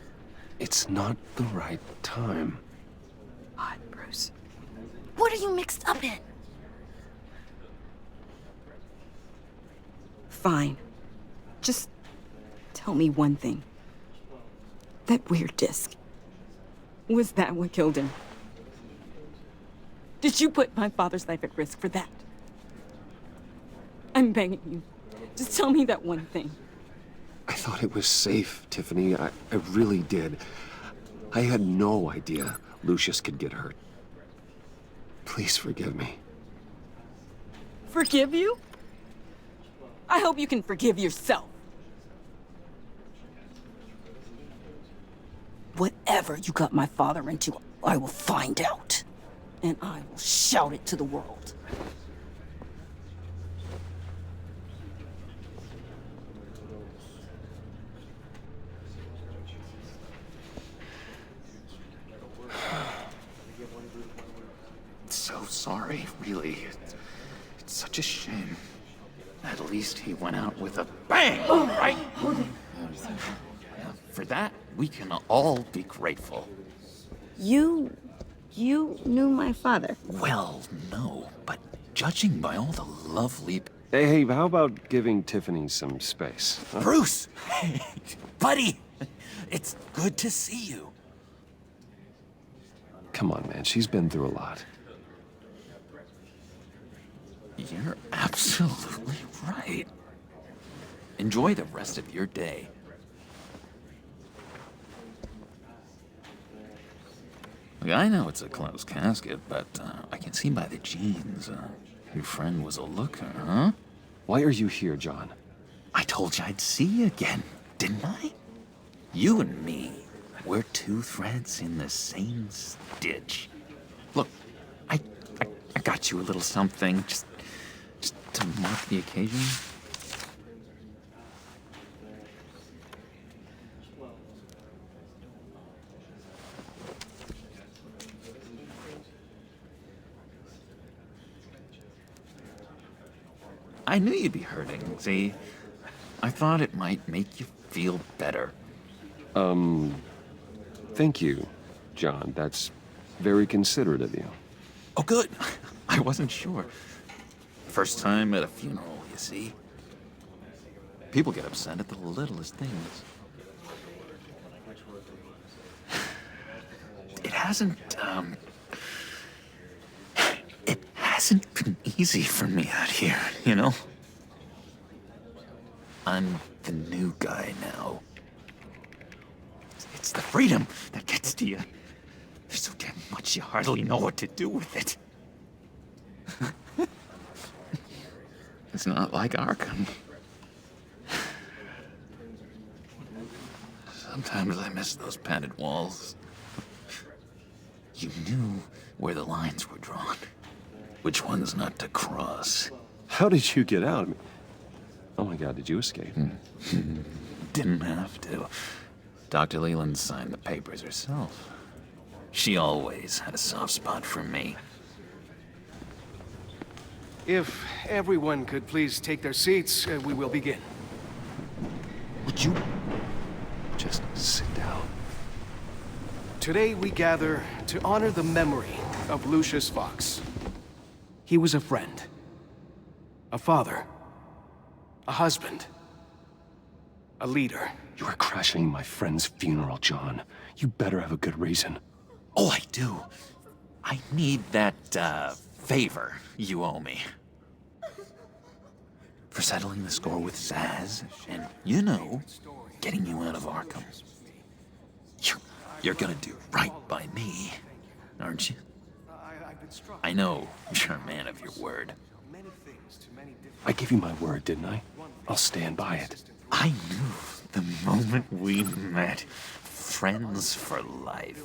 It's not the right time.
God, Bruce. What are you mixed up in? Fine. Just tell me one thing. That weird disc. Was that what killed him? Did you put my father's life at risk for that? I'm begging you. Just tell me that one thing.
I thought it was safe, Tiffany. I really did. I had no idea Lucius could get hurt. Please forgive me.
Forgive you? I hope you can forgive yourself. Whatever you got my father into, I will find out. And I will shout it to the world.
So sorry, really. It's such a shame. At least he went out with a bang, right? For that, we can all be grateful.
You knew my father?
Well, no, but judging by all the lovely...
Hey, how about giving Tiffany some space? Huh?
Bruce! Buddy! It's good to see you.
Come on, man. She's been through a lot.
You're absolutely right. Enjoy the rest of your day. Look, I know it's a closed casket, but I can see by the jeans, your friend was a looker, huh?
Why are you here, John?
I told you I'd see you again, didn't I? You and me, we're two threads in the same stitch. Look, I got you a little something, just to mark the occasion. I knew you'd be hurting, see? I thought it might make you feel better.
Thank you, John. That's very considerate of you.
Oh, good. I wasn't sure. First time at a funeral, you see? People get upset at the littlest things. It hasn't been easy for me out here, you know? I'm the new guy now. It's the freedom that gets to you. There's so damn much you hardly know what to do with it. It's not like Arkham. Sometimes I miss those padded walls. You knew where the lines were drawn. Which ones not to cross.
How did you get out? Oh my God, did you escape?
Didn't have to. Dr. Leland signed the papers herself. She always had a soft spot for me.
If everyone could please take their seats, we will begin.
Would you
just sit down?
Today we gather to honor the memory of Lucius Fox. He was a friend, a father, a husband, a leader.
You are crashing my friend's funeral, John. You better have a good reason.
Oh, I do. I need that, favor you owe me. For settling the score with Zaz, and, you know, getting you out of Arkham. You're gonna do right by me, aren't you? I know you're a man of your word.
I gave you my word, didn't I? I'll stand by it.
I knew the moment we met. Friends for life.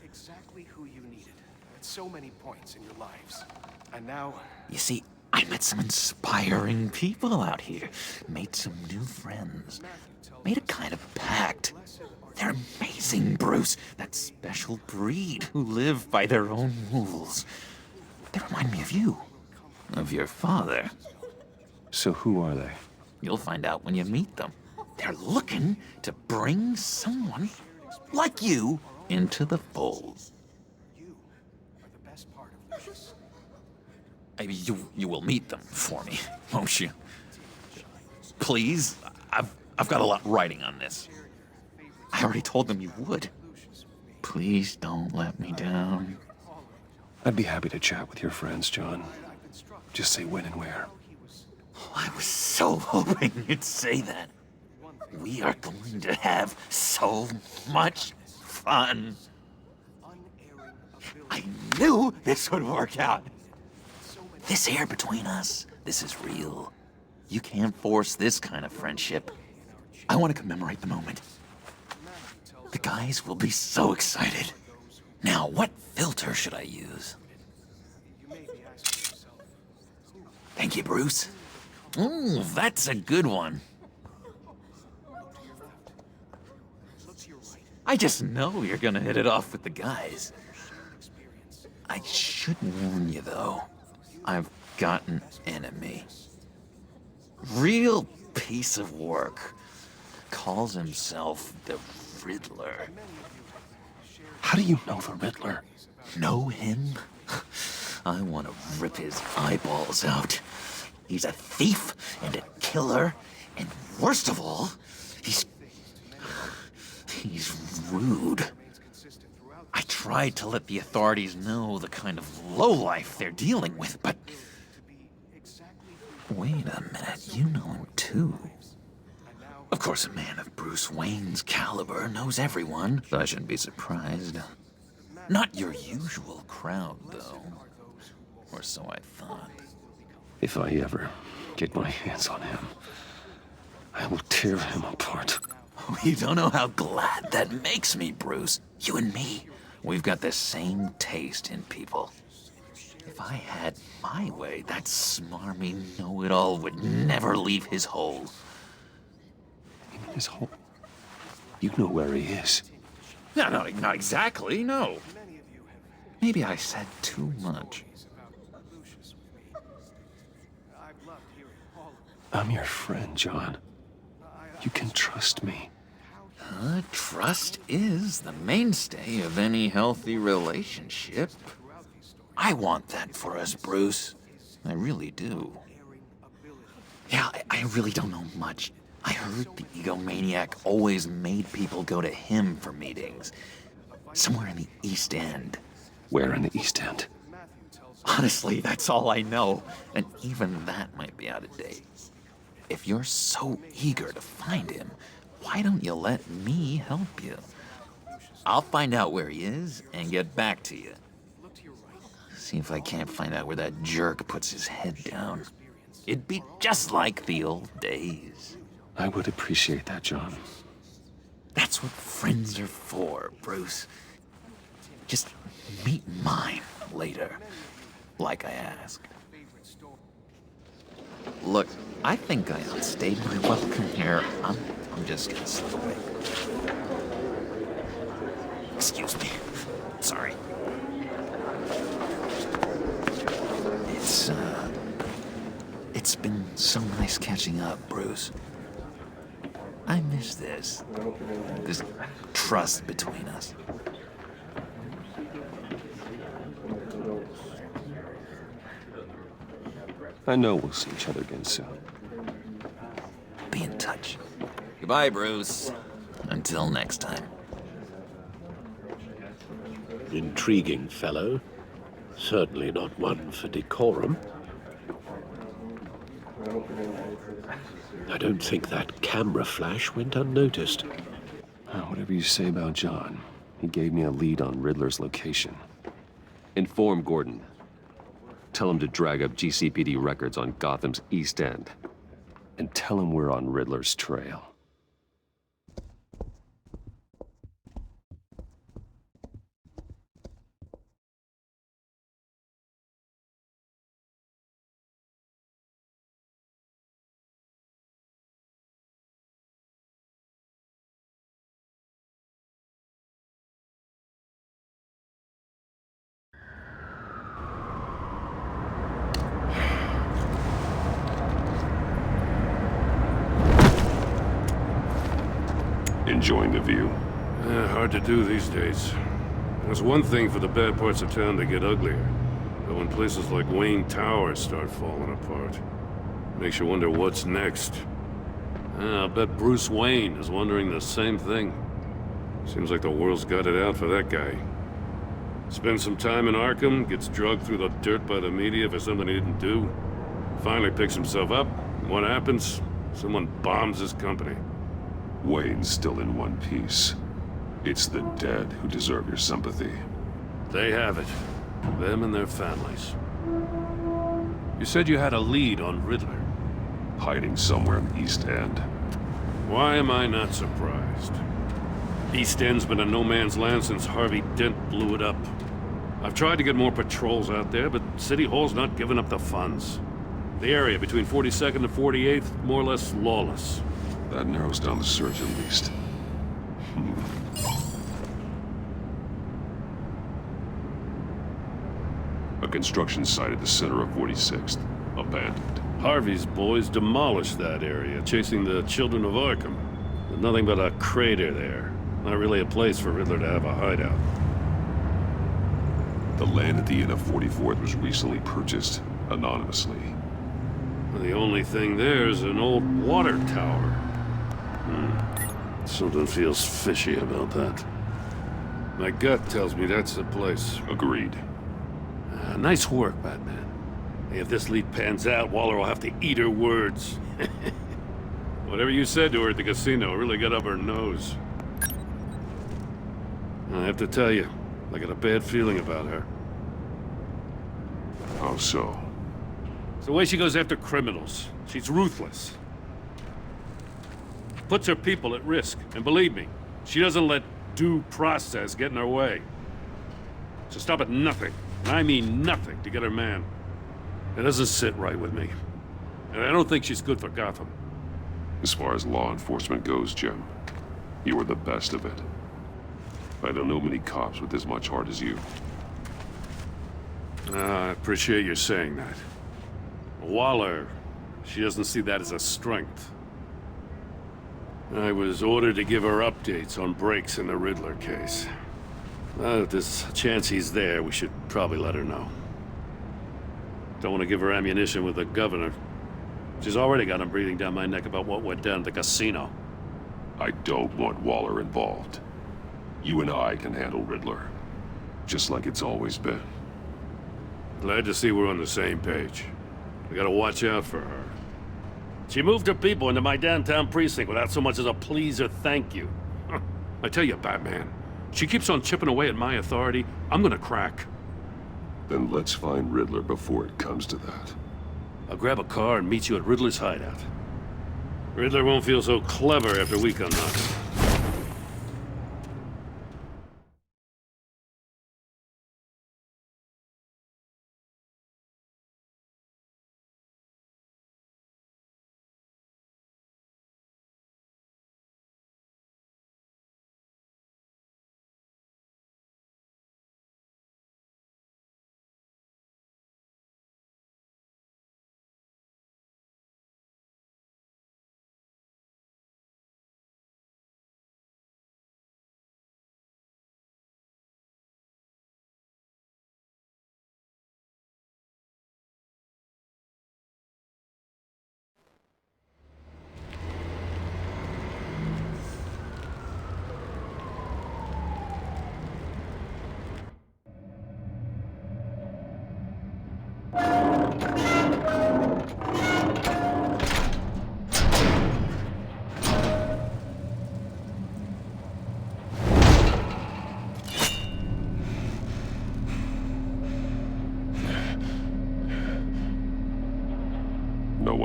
Exactly who you needed at so many points in your lives. And now...
You see, I met some inspiring people out here. Made some new friends. Made a kind of pact. They're amazing, Bruce. That special breed who live by their own rules. They remind me of you. Of your father.
So who are they?
You'll find out when you meet them. They're looking to bring someone like you into the fold. Maybe you will meet them for me, won't you? Please, I've got a lot riding on this. I already told them you would. Please don't let me down.
I'd be happy to chat with your friends, John. Just say when and where.
I was so hoping you'd say that. We are going to have so much fun. I knew this would work out. This air between us, this is real. You can't force this kind of friendship. I want to commemorate the moment. The guys will be so excited. Now, what filter should I use? Thank you, Bruce. Ooh, that's a good one. I just know you're gonna hit it off with the guys. I should warn you, though. I've got an enemy. Real piece of work. Calls himself the Riddler.
How do you know the Riddler?
Know him? I want to rip his eyeballs out. He's a thief and a killer, and worst of all, he's rude. I tried to let the authorities know the kind of lowlife they're dealing with, but... Wait a minute, you know him too. Of course, a man of Bruce Wayne's caliber knows everyone, so I shouldn't be surprised. Not your usual crowd, though. Or so I thought.
If I ever get my hands on him, I will tear him apart.
You don't know how glad that makes me, Bruce. You and me, we've got the same taste in people. If I had my way, that smarmy know-it-all would never leave his hole.
You mean his hole? You know where he is.
No, not exactly, no. Maybe I said too much.
I'm your friend, John. You can trust me.
Trust is the mainstay of any healthy relationship. I want that for us, Bruce. I really do. Yeah, I really don't know much. I heard the egomaniac always made people go to him for meetings. Somewhere in the East End.
Where in the East End?
Honestly, that's all I know. And even that might be out of date. If you're so eager to find him, why don't you let me help you? I'll find out where he is and get back to you. See if I can't find out where that jerk puts his head down. It'd be just like the old days.
I would appreciate that, John.
That's what friends are for, Bruce. Just meet mine later, like I asked. Look, I think I outstayed my welcome here. I'm just gonna slip away. Excuse me. Sorry. It's been so nice catching up, Bruce. I miss this trust between us.
I know we'll see each other again soon.
Be in touch. Goodbye. Goodbye, Bruce. Until next time.
Intriguing fellow. Certainly not one for decorum. I don't think that camera flash went unnoticed.
Whatever you say about John, he gave me a lead on Riddler's location. Inform Gordon. Tell him to drag up GCPD records on Gotham's East End. And tell him we're on Riddler's trail.
Enjoying the view? Hard to do these days. There's one thing for the bad parts of town to get uglier. But when places like Wayne Tower start falling apart, makes you wonder what's next. I'll bet Bruce Wayne is wondering the same thing. Seems like the world's got it out for that guy. Spends some time in Arkham, gets drugged through the dirt by the media for something he didn't do. Finally picks himself up. What happens? Someone bombs his company. Wayne's still in one piece. It's the dead who deserve your sympathy. They have it. Them and their families. You said you had a lead on Riddler. Hiding somewhere in the East End. Why am I not surprised? East End's been a no-man's land since Harvey Dent blew it up. I've tried to get more patrols out there, but City Hall's not giving up the funds. The area between 42nd and 48th, more or less lawless. That narrows down the search at least. A construction site at the center of 46th. Abandoned. Harvey's boys demolished that area, chasing the children of Arkham. There's nothing but a crater there. Not really a place for Riddler to have a hideout. The land at the end of 44th was recently purchased, anonymously. The only thing there is an old water tower. Something feels fishy about that. My gut tells me that's the place. Agreed. Nice work, Batman. Hey, if this lead pans out, Waller will have to eat her words. Whatever you said to her at the casino really got up her nose. I have to tell you, I got a bad feeling about her. How so? It's the way she goes after criminals. She's ruthless. Puts her people at risk. And believe me, she doesn't let due process get in her way. She'll stop at nothing, and I mean nothing, to get her man. It doesn't sit right with me. And I don't think she's good for Gotham. As far as law enforcement goes, Jim, you were the best of it. I don't know many cops with as much heart as you. I appreciate you saying that. Waller, she doesn't see that as a strength. I was ordered to give her updates on breaks in the Riddler case. If there's a chance he's there, we should probably let her know. Don't want to give her ammunition with the governor. She's already got him breathing down my neck about what went down at the casino. I don't want Waller involved. You and I can handle Riddler. Just like it's always been. Glad to see we're on the same page. We gotta watch out for her. She moved her people into my downtown precinct without so much as a please or thank you. I tell you, Batman, she keeps on chipping away at my authority, I'm gonna crack. Then let's find Riddler before it comes to that. I'll grab a car and meet you at Riddler's hideout. Riddler won't feel so clever after we come knocking.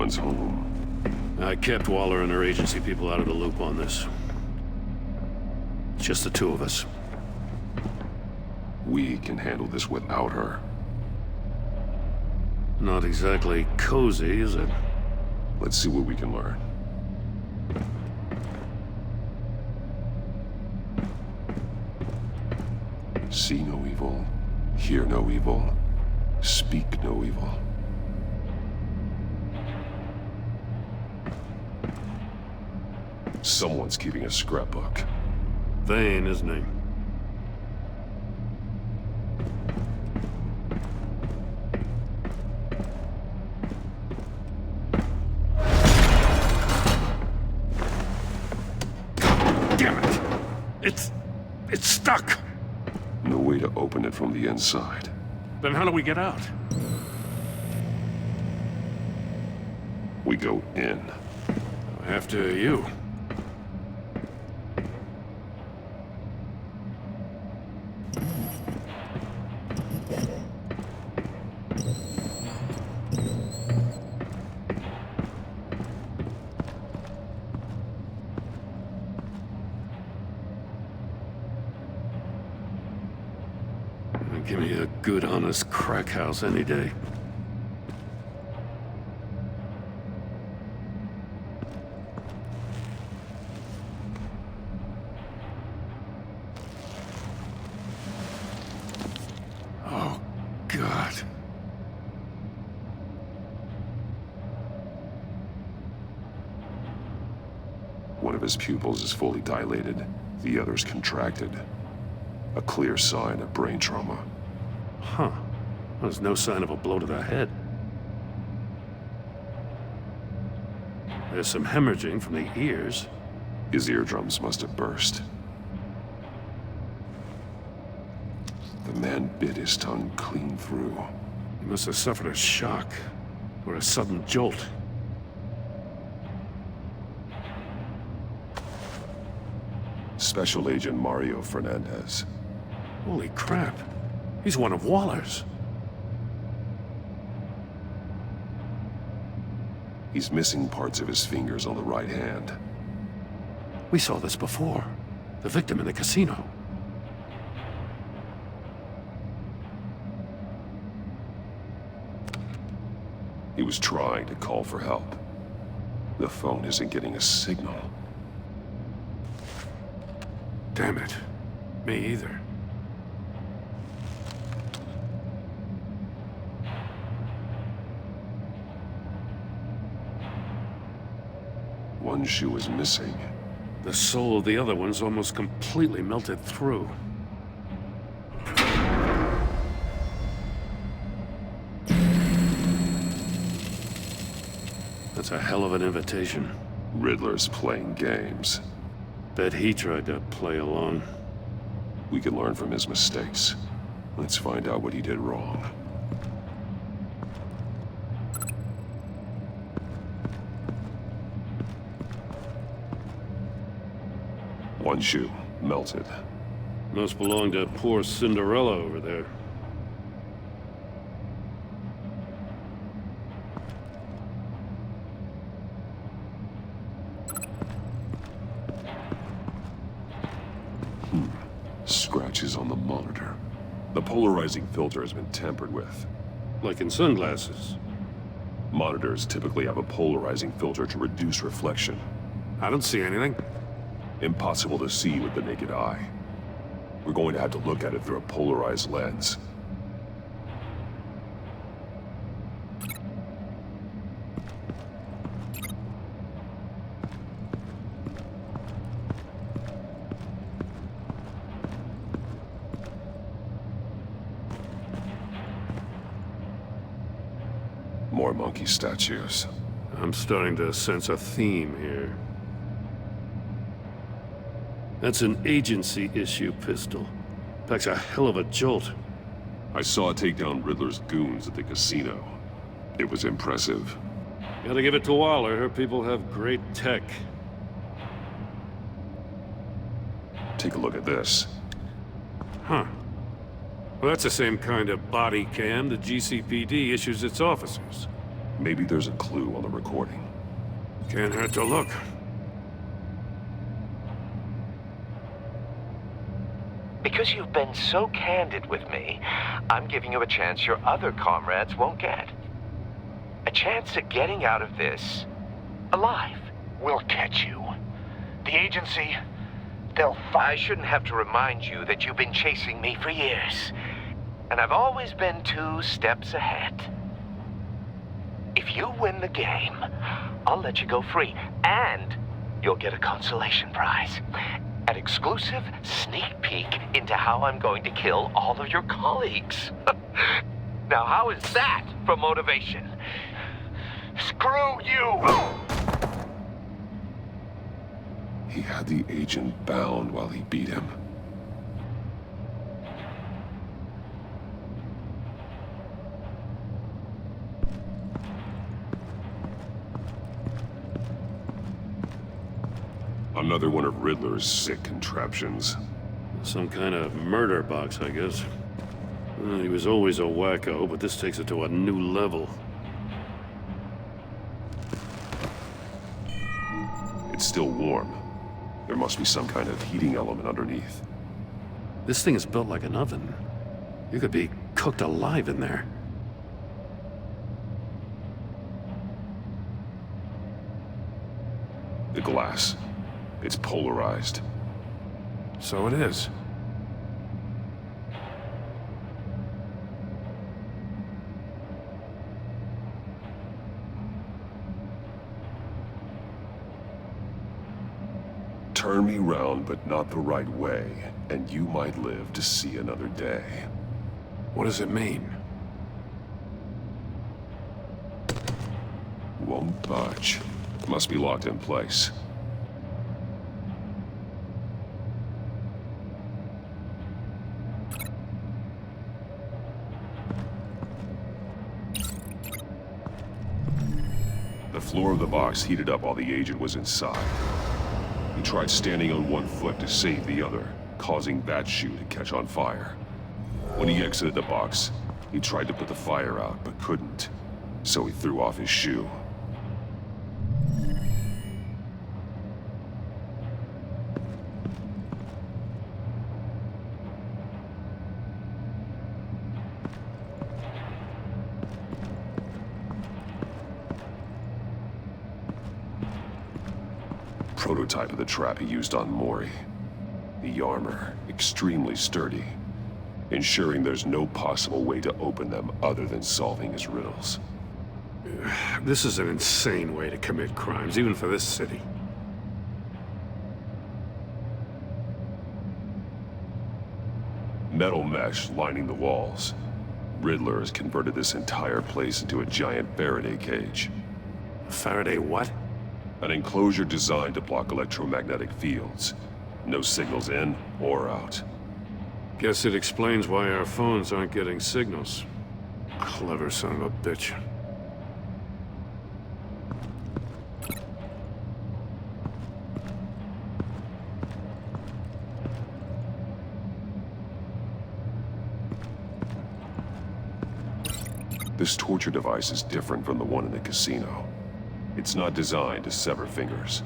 everyone's home.
I kept Waller and her agency people out of the loop on this. It's just the two of us.
We can handle this without her.
Not exactly cozy, is it?
Let's see what we can learn. See no evil, hear no evil, speak no evil. Someone's keeping a scrapbook.
Vane, isn't he?
Damn it! It's stuck!
No way to open it from the inside.
Then how do we get out?
We go in.
After you. Give me a good, honest crack house any day. Oh, God.
One of his pupils is fully dilated, the other's contracted. A clear sign of brain trauma.
Huh. There's no sign of a blow to the head. There's some hemorrhaging from the ears.
His eardrums must have burst. The man bit his tongue clean through.
He must have suffered a shock, or a sudden jolt.
Special Agent Mario Fernandez.
Holy crap. He's one of Waller's.
He's missing parts of his fingers on the right hand.
We saw this before. The victim in the casino.
He was trying to call for help. The phone isn't getting a signal.
Damn it. Me either.
One shoe is missing.
The sole of the other one's almost completely melted through. That's a hell of an invitation.
Riddler's playing games.
Bet he tried to play along.
We can learn from his mistakes. Let's find out what he did wrong. One shoe, melted.
Must belong to poor Cinderella over there.
Scratches on the monitor. The polarizing filter has been tampered with.
Like in sunglasses.
Monitors typically have a polarizing filter to reduce reflection.
I don't see anything.
Impossible to see with the naked eye. We're going to have to look at it through a polarized lens. More monkey statues.
I'm starting to sense a theme here. That's an agency issue pistol. Packs a hell of a jolt.
I saw it take down Riddler's goons at the casino. It was impressive.
Gotta give it to Waller. Her people have great tech.
Take a look at this.
Huh. Well, that's the same kind of body cam the GCPD issues its officers.
Maybe there's a clue on the recording.
Can't hurt to look.
Because you've been so candid with me, I'm giving you a chance your other comrades won't get. A chance at getting out of this alive. We'll catch you. The agency, they'll find. I shouldn't have to remind you that you've been chasing me for years. And I've always been 2 steps ahead. If you win the game, I'll let you go free. And you'll get a consolation prize. An exclusive sneak peek into how I'm going to kill all of your colleagues. Now, how is that for motivation? Screw you!
He had the agent bound while he beat him. Another one of Riddler's sick contraptions.
Some kind of murder box, I guess. He was always a wacko, but this takes it to a new level.
It's still warm. There must be some kind of heating element underneath.
This thing is built like an oven. You could be cooked alive in there.
The glass. It's polarized.
So it is.
Turn me round, but not the right way, and you might live to see another day.
What does it mean?
Won't budge. Must be locked in place. The floor of the box heated up while the agent was inside. He tried standing on one foot to save the other, causing that shoe to catch on fire. When he exited the box, he tried to put the fire out, but couldn't. So he threw off his shoe. Prototype of the trap he used on Mori. The armor, extremely sturdy, ensuring there's no possible way to open them other than solving his riddles.
This is an insane way to commit crimes, even for this city.
Metal mesh lining the walls. Riddler has converted this entire place into a giant Faraday cage.
Faraday what?
An enclosure designed to block electromagnetic fields. No signals in or out.
Guess it explains why our phones aren't getting signals. Clever son of a bitch.
This torture device is different from the one in the casino. It's not designed to sever fingers.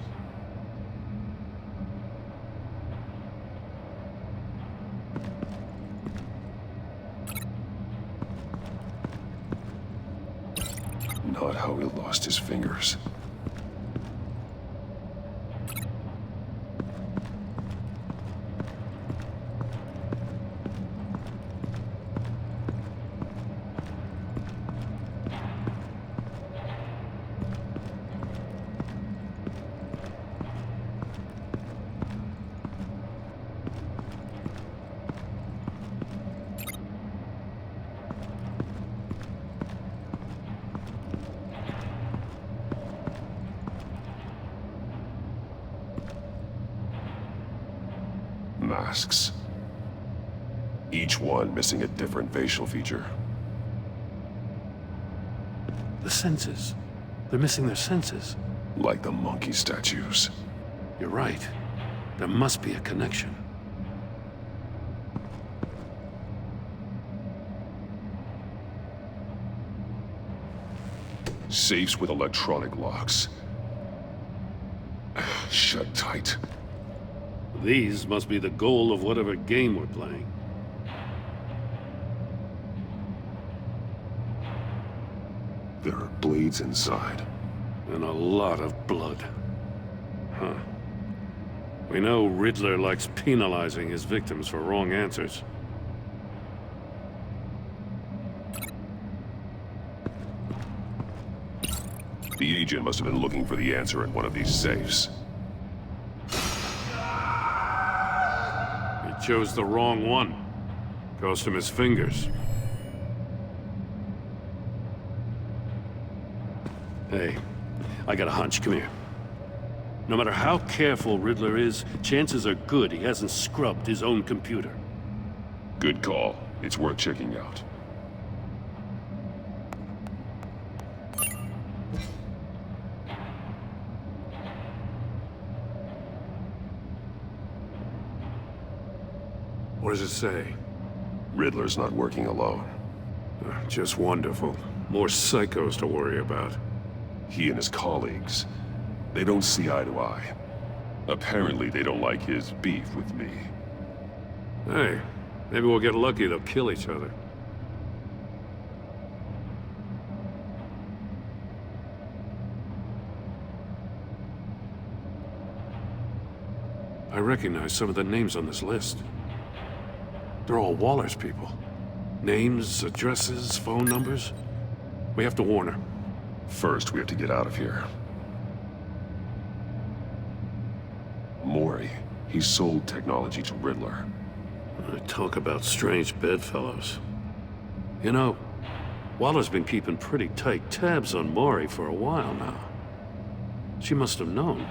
Not how he lost his fingers. Masks. Each one missing a different facial feature.
The senses. They're missing their senses.
Like the monkey statues.
You're right. There must be a connection.
Safes with electronic locks. Shut tight.
These must be the goal of whatever game we're playing.
There are blades inside.
And a lot of blood. Huh. We know Riddler likes penalizing his victims for wrong answers.
The agent must have been looking for the answer in one of these safes.
He chose the wrong one. Cost him his fingers. Hey, I got a hunch. Come here. No matter how careful Riddler is, chances are good he hasn't scrubbed his own computer.
Good call. It's worth checking out.
What does it say?
Riddler's not working alone.
Just wonderful. More psychos to worry about.
He and his colleagues, they don't see eye to eye. Apparently they don't like his beef with me.
Hey, maybe we'll get lucky. They'll kill each other. I recognize some of the names on this list. They're all Waller's people. Names, addresses, phone numbers. We have to warn her.
First, we have to get out of here. Mori, he sold technology to Riddler.
Talk about strange bedfellows. You know, Waller's been keeping pretty tight tabs on Mori for a while now. She must have known.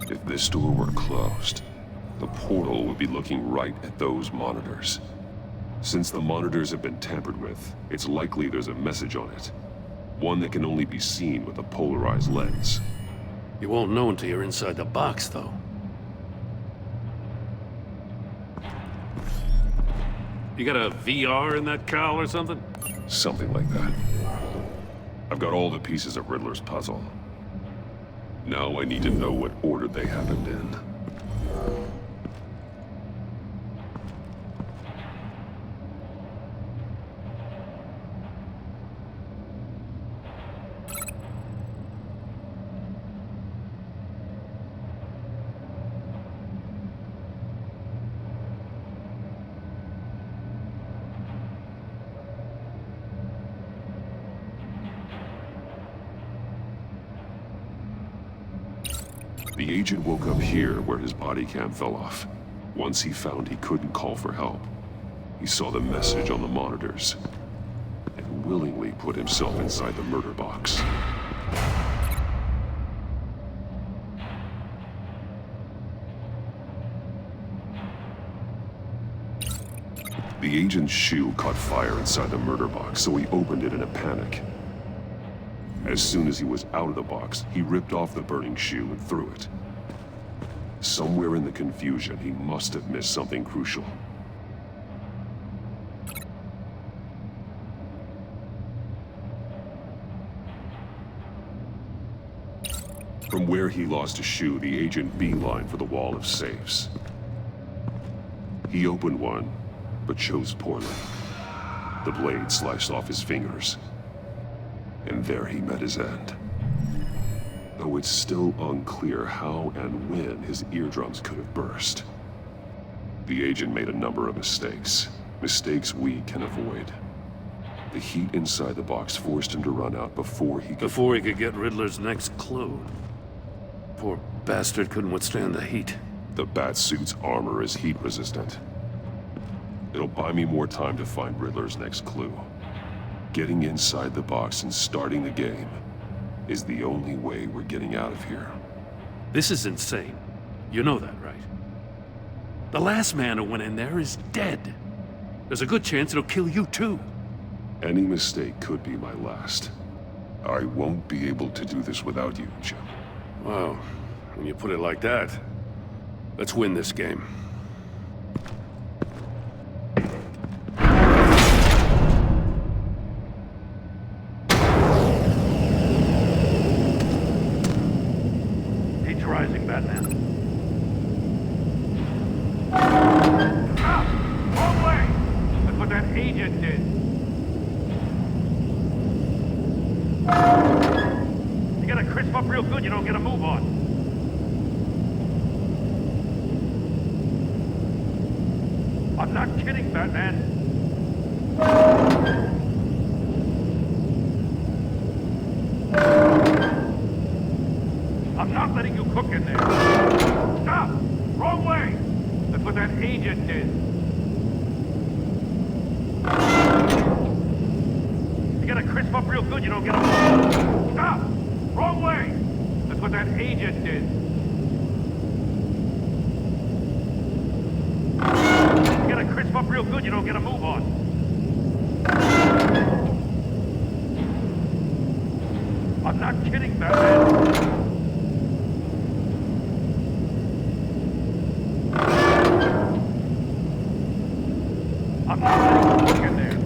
If this door were closed, the portal would be looking right at those monitors. Since the monitors have been tampered with, it's likely there's a message on it. One that can only be seen with a polarized lens.
You won't know until you're inside the box, though. You got a VR in that cowl or something?
Something like that. I've got all the pieces of Riddler's puzzle. Now I need to know what order they happened in. The agent woke up here where his body cam fell off. Once he found he couldn't call for help, he saw the message on the monitors and willingly put himself inside the murder box. The agent's shoe caught fire inside the murder box, so he opened it in a panic. As soon as he was out of the box, he ripped off the burning shoe and threw it. Somewhere in the confusion, he must have missed something crucial. From where he lost a shoe, the agent beelined for the wall of safes. He opened one, but chose poorly. The blade sliced off his fingers. And there he met his end. Though it's still unclear how and when his eardrums could have burst. The agent made a number of mistakes. Mistakes we can avoid. The heat inside the box forced him to run out before he could
get Riddler's next clue. Poor bastard couldn't withstand the heat.
The Batsuit's armor is heat resistant. It'll buy me more time to find Riddler's next clue. Getting inside the box and starting the game is the only way we're getting out of here.
This is insane. You know that, right? The last man who went in there is dead. There's a good chance it'll kill you too.
Any mistake could be my last. I won't be able to do this without you, Jim.
Well, when you put it like that, let's win this game.
Rising, Batman. Wrong way! That's what that agent did. You gotta crisp up real good, you don't get a move on. I'm not kidding, Batman. I'm not letting you cook in there. Stop! Wrong way! That's what that agent did. You gotta crisp up real good, you don't get a... Stop! Wrong way! That's what that agent did. You gotta crisp up real good, you don't get a move on. I'm not kidding, Batman.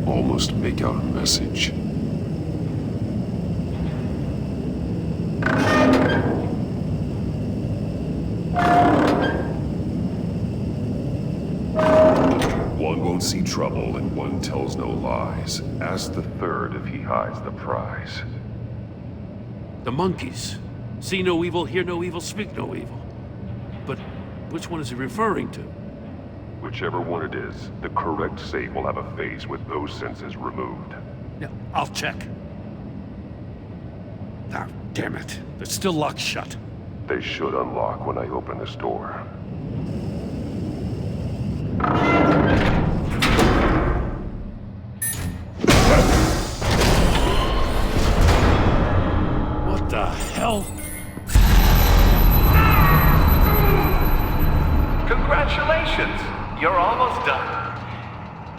Almost make out a message. One won't see trouble and one tells no lies. Ask the third if he hides the prize.
The monkeys. See no evil, hear no evil, speak no evil. But which one is he referring to?
Whichever one it is, the correct safe will have a face with those senses removed.
Yeah, I'll check. Ah, damn it. They're still locked shut.
They should unlock when I open this door.
What the hell?
Congratulations! You're almost done.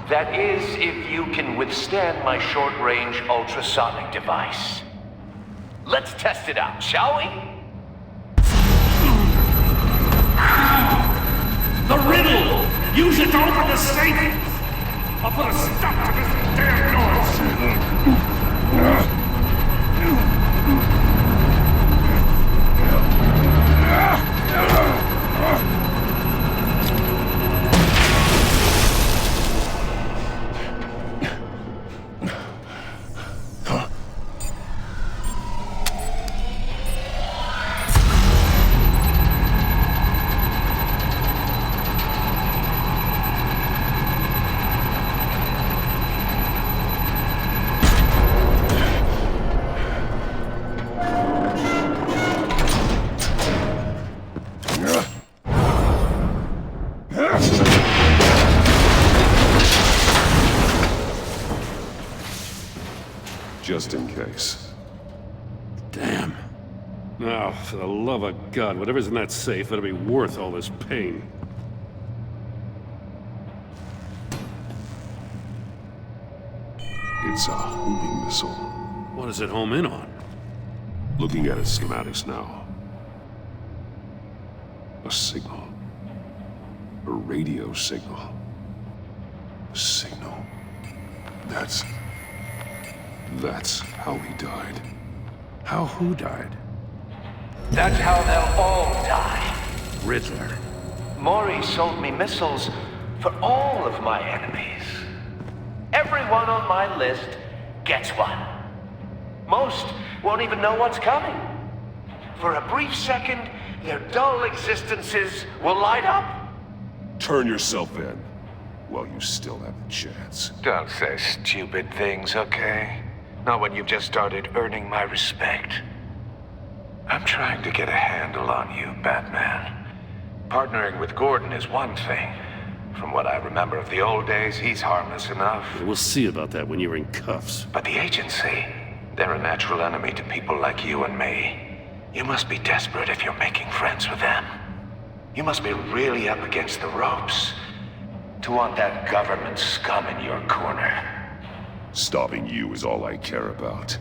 That is, if you can withstand my short-range ultrasonic device. Let's test it out, shall we?
The riddle! Use it to open the safe! I'll put a stop to this damn noise!
Just in case.
Damn. Now, for the love of God, whatever's in that safe better be worth all this pain.
It's a homing missile.
What does it home in on?
Looking at its schematics now. A signal. A radio signal. A signal. That's how he died.
How who died?
That's how they'll all die.
Riddler.
Maury sold me missiles for all of my enemies. Everyone on my list gets one. Most won't even know what's coming. For a brief second, their dull existences will light up.
Turn yourself in while you still have the chance.
Don't say stupid things, okay? Not when you've just started earning my respect. I'm trying to get a handle on you, Batman. Partnering with Gordon is one thing. From what I remember of the old days, he's harmless enough.
We'll see about that when you're in cuffs.
But the agency, they're a natural enemy to people like you and me.
You must be desperate if you're making friends with them. You must be really up against the ropes to want that government scum in your corner.
Stopping you is all I care about.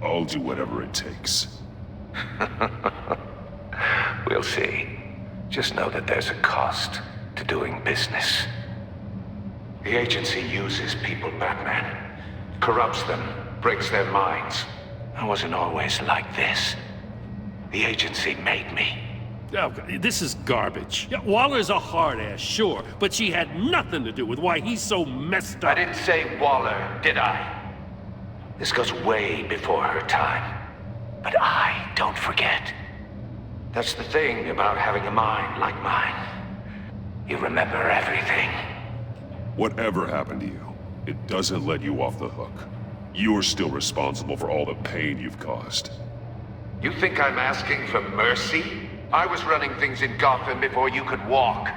I'll do whatever it takes.
We'll see. Just know that there's a cost to doing business. The agency uses people, Batman. Corrupts them, breaks their minds. I wasn't always like this. The agency made me.
Oh, this is garbage. Yeah, Waller's a hard-ass, sure, but she had nothing to do with why he's so messed up.
I didn't say Waller, did I? This goes way before her time. But I don't forget. That's the thing about having a mind like mine. You remember everything.
Whatever happened to you, it doesn't let you off the hook. You're still responsible for all the pain you've caused.
You think I'm asking for mercy? I was running things in Gotham before you could walk.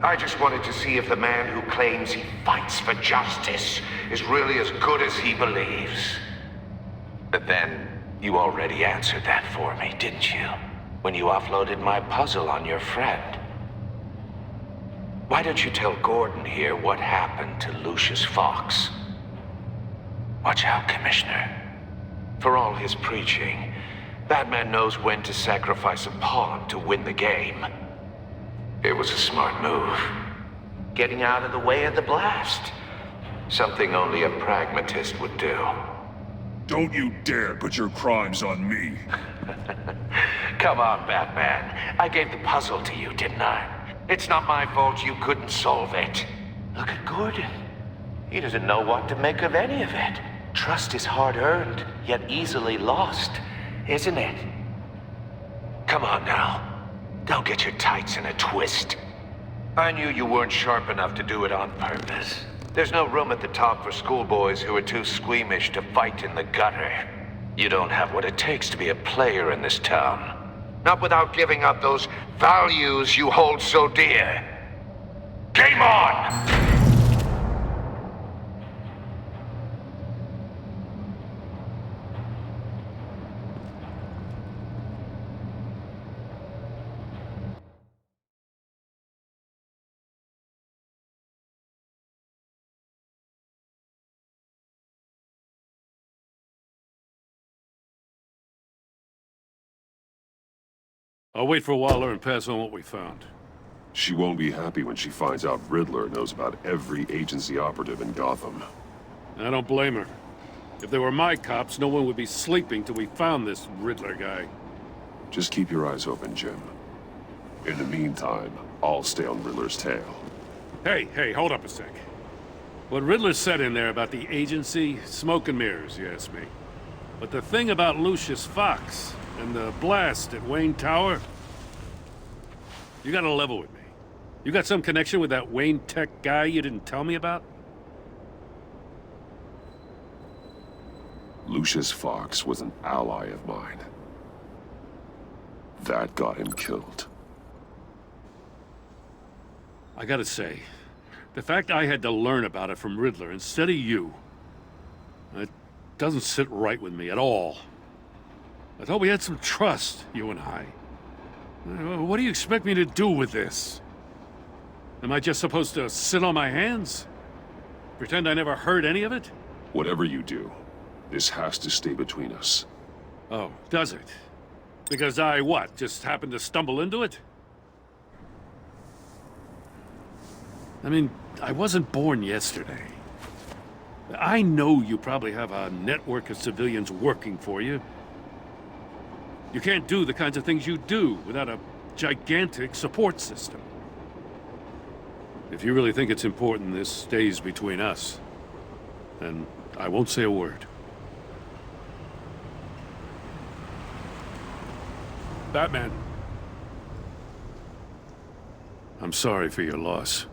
I just wanted to see if the man who claims he fights for justice is really as good as he believes. But then, you already answered that for me, didn't you? When you offloaded my puzzle on your friend. Why don't you tell Gordon here what happened to Lucius Fox? Watch out, Commissioner. For all his preaching, Batman knows when to sacrifice a pawn to win the game. It was a smart move. Getting out of the way of the blast. Something only a pragmatist would do.
Don't you dare put your crimes on me.
Come on, Batman. I gave the puzzle to you, didn't I? It's not my fault you couldn't solve it. Look at Gordon. He doesn't know what to make of any of it. Trust is hard-earned, yet easily lost, isn't it? Come on now. Don't get your tights in a twist. I knew you weren't sharp enough to do it on purpose. There's no room at the top for schoolboys who are too squeamish to fight in the gutter. You don't have what it takes to be a player in this town. Not without giving up those values you hold so dear. Game on!
I'll wait for Waller and pass on what we found.
She won't be happy when she finds out Riddler knows about every agency operative in Gotham.
I don't blame her. If they were my cops, no one would be sleeping till we found this Riddler guy.
Just keep your eyes open, Jim. In the meantime, I'll stay on Riddler's tail.
Hey, hold up a sec. What Riddler said in there about the agency, smoke and mirrors, you ask me. But the thing about Lucius Fox and the blast at Wayne Tower, you gotta level with me. You got some connection with that Wayne Tech guy you didn't tell me about?
Lucius Fox was an ally of mine. That got him killed.
I gotta say, the fact I had to learn about it from Riddler instead of you, it doesn't sit right with me at all. I thought we had some trust, you and I. What do you expect me to do with this? Am I just supposed to sit on my hands? Pretend I never heard any of it?
Whatever you do, this has to stay between us.
Oh, does it? Because I, what, just happened to stumble into it? I mean, I wasn't born yesterday. I know you probably have a network of civilians working for you. You can't do the kinds of things you do without a gigantic support system. If you really think it's important this stays between us, then I won't say a word. Batman. I'm sorry for your loss.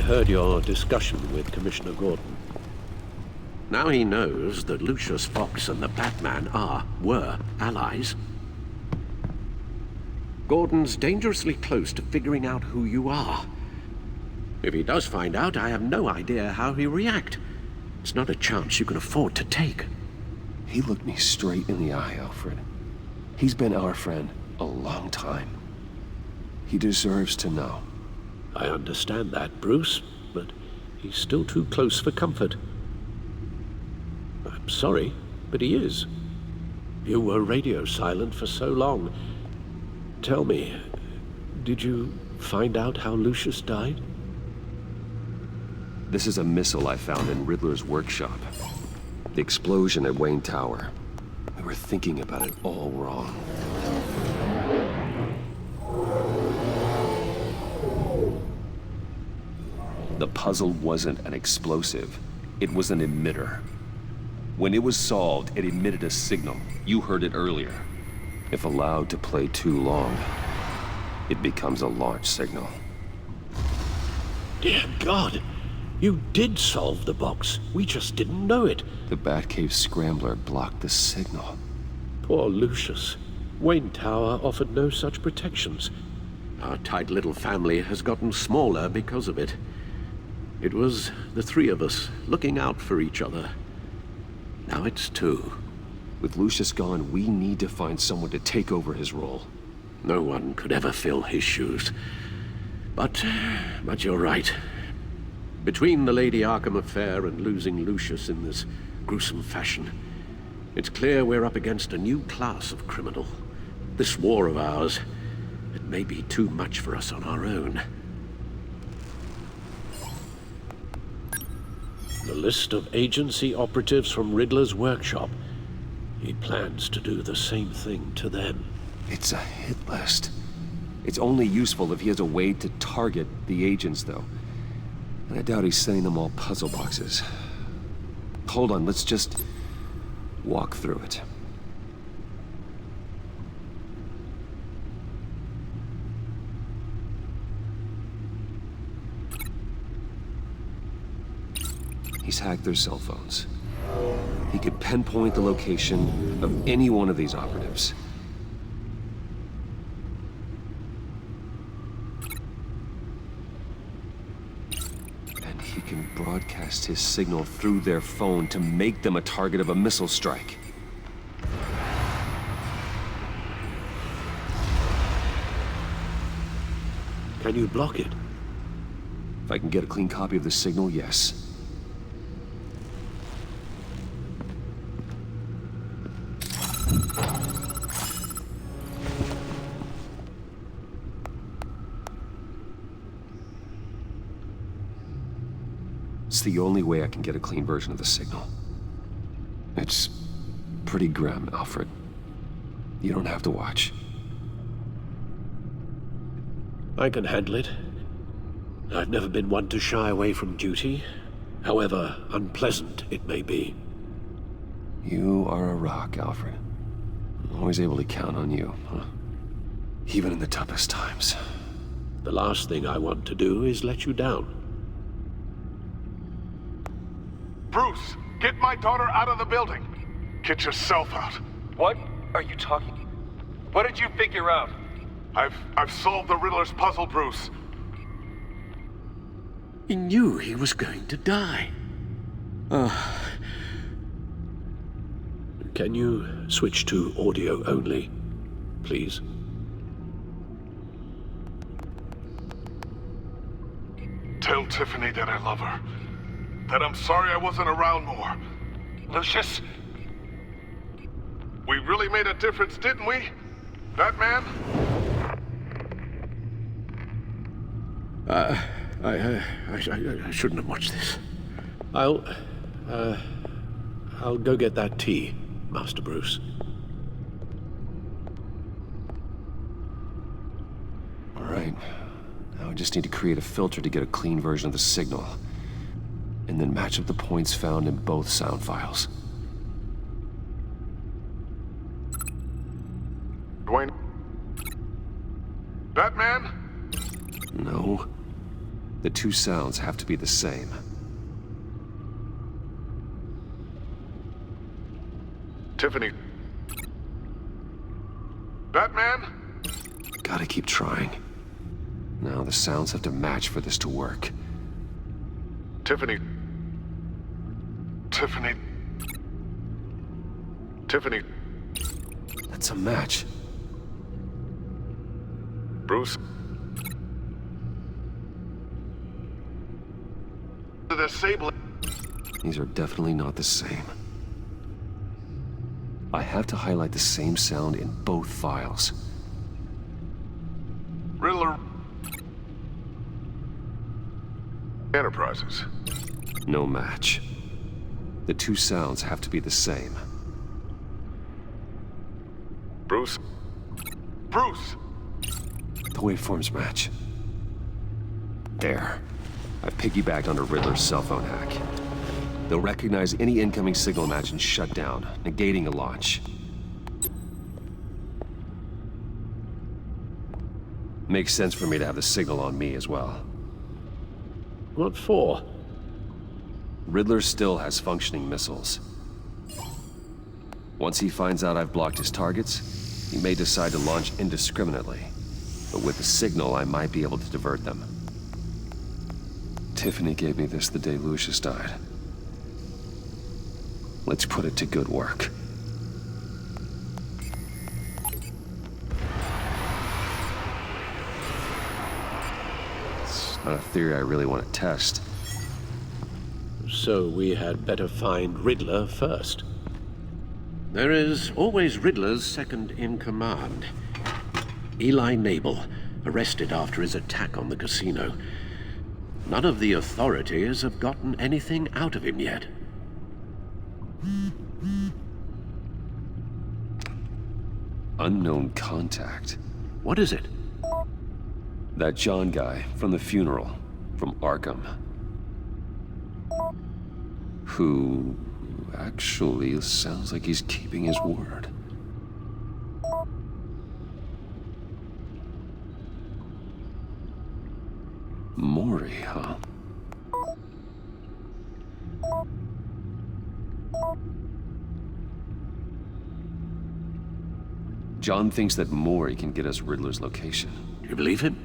heard your discussion with Commissioner Gordon. Now he knows that Lucius Fox and the Batman were allies. Gordon's dangerously close to figuring out who you are. If he does find out, I have no idea how he'll react. It's not a chance you can afford to take.
He looked me straight in the eye, Alfred. He's been our friend a long time. He deserves to know.
I understand that, Bruce, but he's still too close for comfort. I'm sorry, but he is. You were radio silent for so long. Tell me, did you find out how Lucius died?
This is a missile I found in Riddler's workshop. The explosion at Wayne Tower. We were thinking about it all wrong. The puzzle wasn't an explosive. It was an emitter. When it was solved, it emitted a signal. You heard it earlier. If allowed to play too long, it becomes a launch signal.
Dear God! You did solve the box. We just didn't know it.
The Batcave scrambler blocked the signal.
Poor Lucius. Wayne Tower offered no such protections. Our tight little family has gotten smaller because of it. It was the three of us looking out for each other. Now it's two.
With Lucius gone, we need to find someone to take over his role.
No one could ever fill his shoes. But you're right. Between the Lady Arkham affair and losing Lucius in this gruesome fashion, it's clear we're up against a new class of criminal. This war of ours, it may be too much for us on our own. The list of agency operatives from Riddler's workshop. He plans to do the same thing to them.
It's a hit list. It's only useful if he has a way to target the agents, though. And I doubt he's sending them all puzzle boxes. Hold on, let's just walk through it. He's hacked their cell phones. He could pinpoint the location of any one of these operatives. And he can broadcast his signal through their phone to make them a target of a missile strike.
Can you block it?
If I can get a clean copy of the signal, yes. It's the only way I can get a clean version of the signal. It's pretty grim, Alfred. You don't have to watch.
I can handle it. I've never been one to shy away from duty, however unpleasant it may be.
You are a rock, Alfred. I'm always able to count on you, huh? Even in the toughest times.
The last thing I want to do is let you down.
Bruce, get my daughter out of the building. Get yourself out.
What are you talking? What did you figure out?
I've solved the Riddler's puzzle, Bruce.
He knew he was going to die. Can you switch to audio only, please?
Tell Tiffany that I love her. That I'm sorry I wasn't around more.
Lucius?
We really made a difference, didn't we? Batman?
I shouldn't have watched this. I'll go get that tea, Master Bruce.
All right. Now I just need to create a filter to get a clean version of the signal. And then match up the points found in both sound files.
Dwayne? Batman?
No. The two sounds have to be the same.
Tiffany. Batman?
Gotta keep trying. Now the sounds have to match for this to work.
Tiffany. Tiffany. Tiffany.
That's a match.
Bruce. The disabling.
These are definitely not the same. I have to highlight the same sound in both files.
Riddler. Enterprises.
No match. The two sounds have to be the same.
Bruce. Bruce!
The waveforms match. There. I've piggybacked onto Riddler's cell phone hack. They'll recognize any incoming signal match and shut down, negating a launch. Makes sense for me to have the signal on me as well.
What for?
Riddler still has functioning missiles. Once he finds out I've blocked his targets, he may decide to launch indiscriminately. But with the signal, I might be able to divert them. Tiffany gave me this the day Lucius died. Let's put it to good work. It's not a theory I really want to test.
So we had better find Riddler first. There is always Riddler's second in command. Eli Nabel, arrested after his attack on the casino. None of the authorities have gotten anything out of him yet.
Unknown contact.
What is it?
That John guy from the funeral, from Arkham. Who actually sounds like he's keeping his word. Maury, huh? John thinks that Maury can get us Riddler's location.
Do you believe him?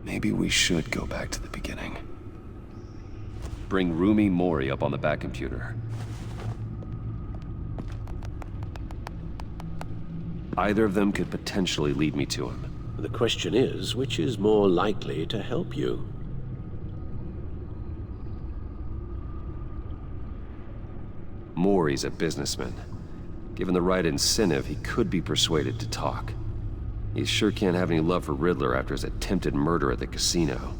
Maybe we should go back to the beginning. Bring Rumi Mori up on the back computer. Either of them could potentially lead me to him.
The question is, which is more likely to help you?
Maury's a businessman. Given the right incentive, he could be persuaded to talk. He sure can't have any love for Riddler after his attempted murder at the casino.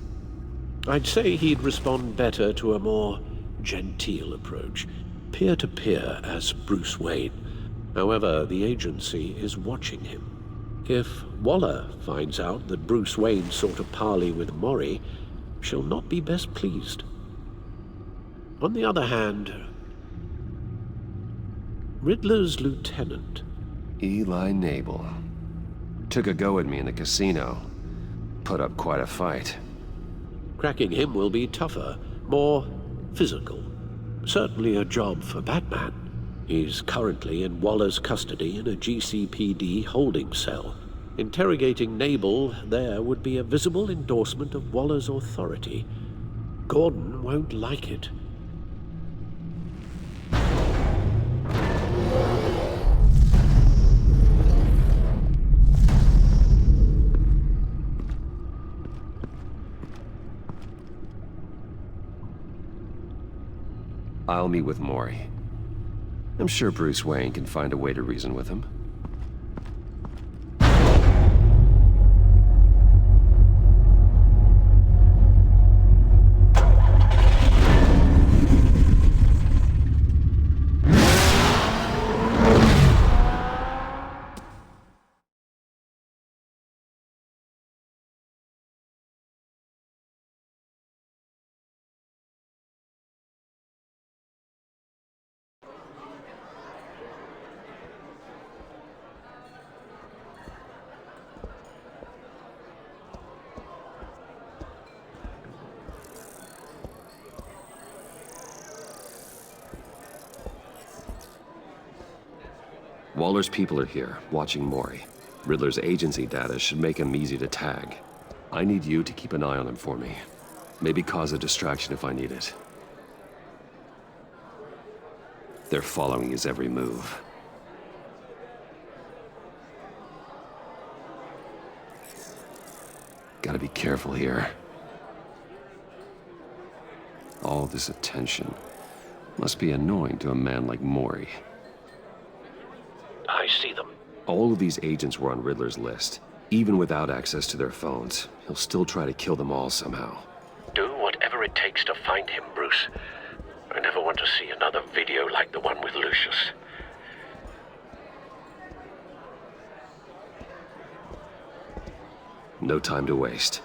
I'd say he'd respond better to a more genteel approach, peer-to-peer as Bruce Wayne. However, the agency is watching him. If Waller finds out that Bruce Wayne sought a parley with Mori, she'll not be best pleased. On the other hand, Riddler's lieutenant,
Eli Nabel, took a go at me in the casino. Put up quite a fight.
Cracking him will be tougher, more physical. Certainly a job for Batman. He's currently in Waller's custody in a GCPD holding cell. Interrogating Nabel there would be a visible endorsement of Waller's authority. Gordon won't like it.
I'll meet with Maury. I'm sure Bruce Wayne can find a way to reason with him. Waller's people are here, watching Mori. Riddler's agency data should make him easy to tag. I need you to keep an eye on him for me. Maybe cause a distraction if I need it. They're following his every move. Gotta be careful here. All this attention must be annoying to a man like Mori.
I see them.
All of these agents were on Riddler's list. Even without access to their phones, he'll still try to kill them all somehow.
Do whatever it takes to find him, Bruce. I never want to see another video like the one with Lucius.
No time to waste.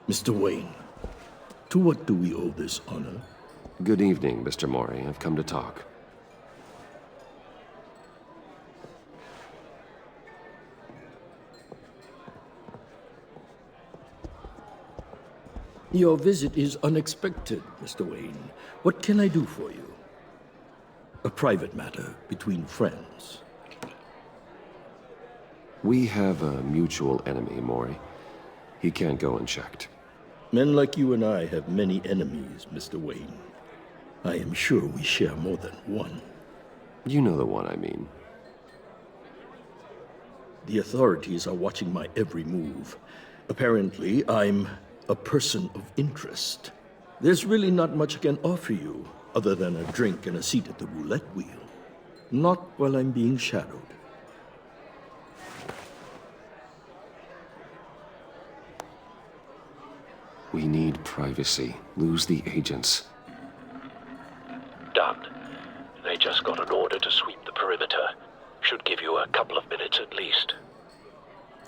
Mr. Wayne, to what do we owe this honor?
Good evening, Mr. Mori. I've come to talk.
Your visit is unexpected, Mr. Wayne. What can I do for you? A private matter between friends.
We have a mutual enemy, Mori. He can't go unchecked.
Men like you and I have many enemies, Mr. Wayne. I am sure we share more than one.
You know the one I mean.
The authorities are watching my every move. Apparently, I'm a person of interest. There's really not much I can offer you, other than a drink and a seat at the roulette wheel. Not while I'm being shadowed.
We need privacy. Lose the agents.
Done. They just got an order to sweep the perimeter. Should give you a couple of minutes at least.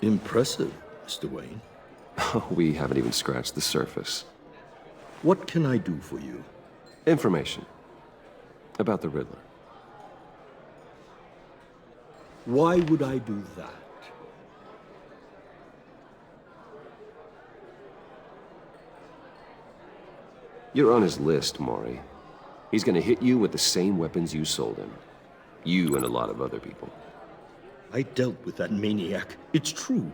Impressive, Mr. Wayne.
We haven't even scratched the surface.
What can I do for you?
Information. About the Riddler.
Why would I do that?
You're on his list, Mori. He's gonna hit you with the same weapons you sold him. You and a lot of other people.
I dealt with that maniac, it's true.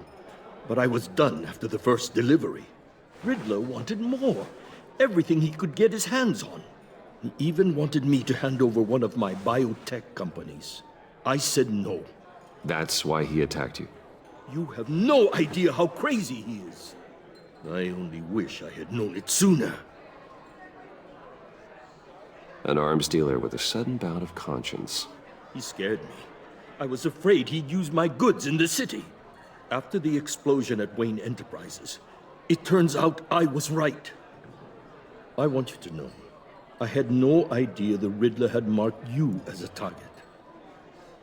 But I was done after the first delivery. Riddler wanted more. Everything he could get his hands on. He even wanted me to hand over one of my biotech companies. I said no.
That's why he attacked you.
You have no idea how crazy he is. I only wish I had known it sooner.
An arms dealer with a sudden bout of conscience.
He scared me. I was afraid he'd use my goods in the city. After the explosion at Wayne Enterprises, it turns out I was right. I want you to know, I had no idea the Riddler had marked you as a target.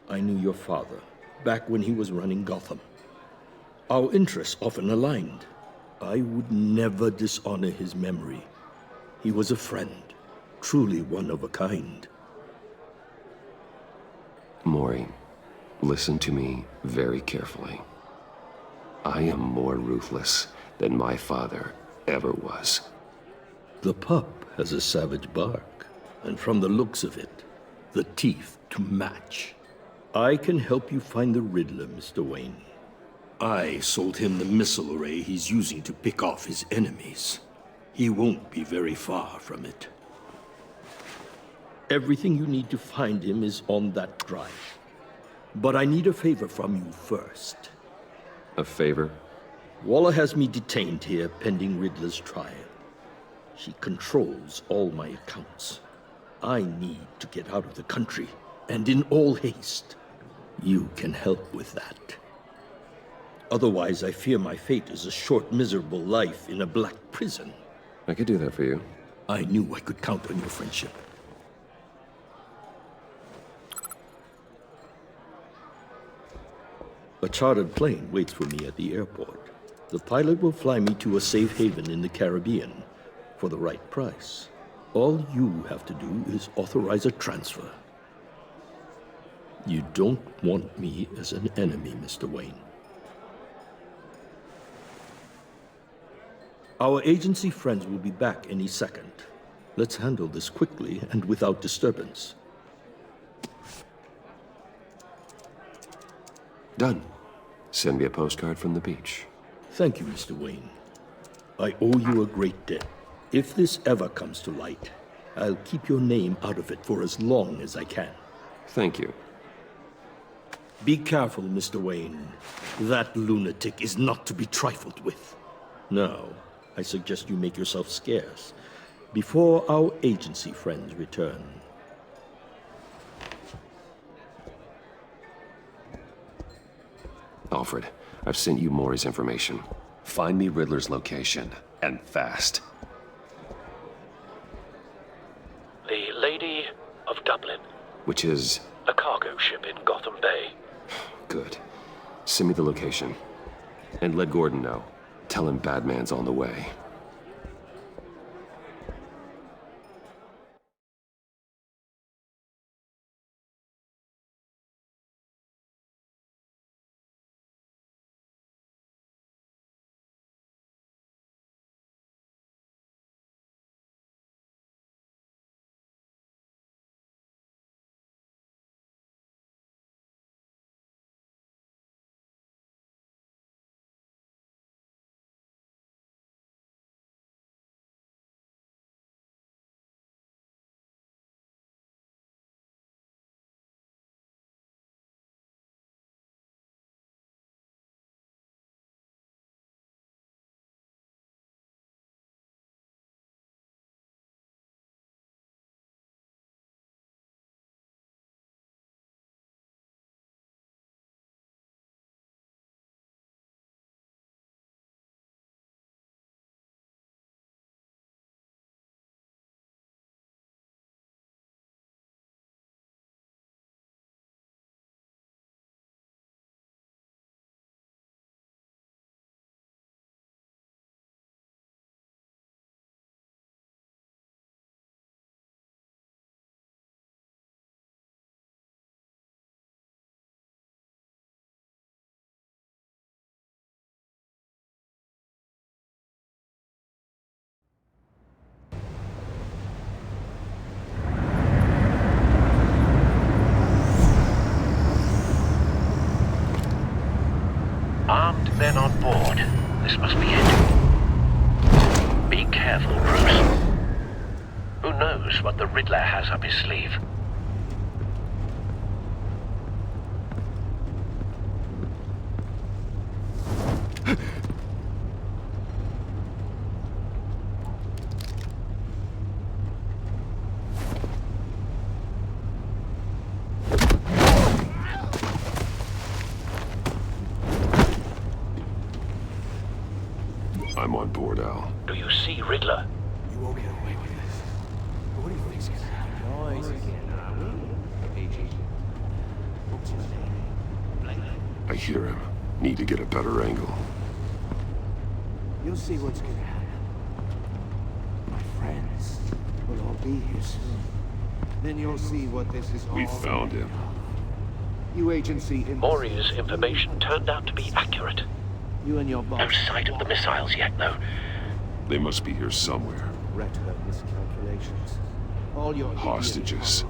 I knew your father, back when he was running Gotham. Our interests often aligned. I would never dishonor his memory. He was a friend, truly one of a kind.
Mori, listen to me very carefully. I am more ruthless than my father ever was.
The pup has a savage bark, and from the looks of it, the teeth to match. I can help you find the Riddler, Mr. Wayne. I sold him the missile array he's using to pick off his enemies. He won't be very far from it. Everything you need to find him is on that drive. But I need a favor from you first.
A favor?
Waller has me detained here pending Riddler's trial. She controls all my accounts. I need to get out of the country, and in all haste. You can help with that. Otherwise, I fear my fate is a short, miserable life in a black prison.
I could do that for you.
I knew I could count on your friendship. A chartered plane waits for me at the airport. The pilot will fly me to a safe haven in the Caribbean for the right price. All you have to do is authorize a transfer. You don't want me as an enemy, Mr. Wayne. Our agency friends will be back any second. Let's handle this quickly and without disturbance.
Done. Send me a postcard from the beach.
Thank you, Mr. Wayne. I owe you a great debt. If this ever comes to light, I'll keep your name out of it for as long as I can.
Thank you.
Be careful, Mr. Wayne. That lunatic is not to be trifled with. Now, I suggest you make yourself scarce before our agency friends return.
Alfred, I've sent you Maury's information. Find me Riddler's location, and fast.
The Lady of Dublin.
Which is...
A cargo ship in Gotham Bay.
Good. Send me the location. And let Gordon know. Tell him Batman's on the way.
Armed men on board. This must be it. Be careful, Bruce. Who knows what the Riddler has up his sleeve?
I'm on board, Al.
Do you see Riddler?
You won't get away with this. What do you think's gonna happen? Noise again,
I hear him. Need to get a better angle.
You'll see what's gonna happen. My friends will all be here soon. Then you'll see what this is all
We found him.
You agency...
Maury's information turned out to be accurate.
You and your boss...
No sight of the missiles yet, though.
They must be here somewhere.
Retro miscalculations. All your
hostages.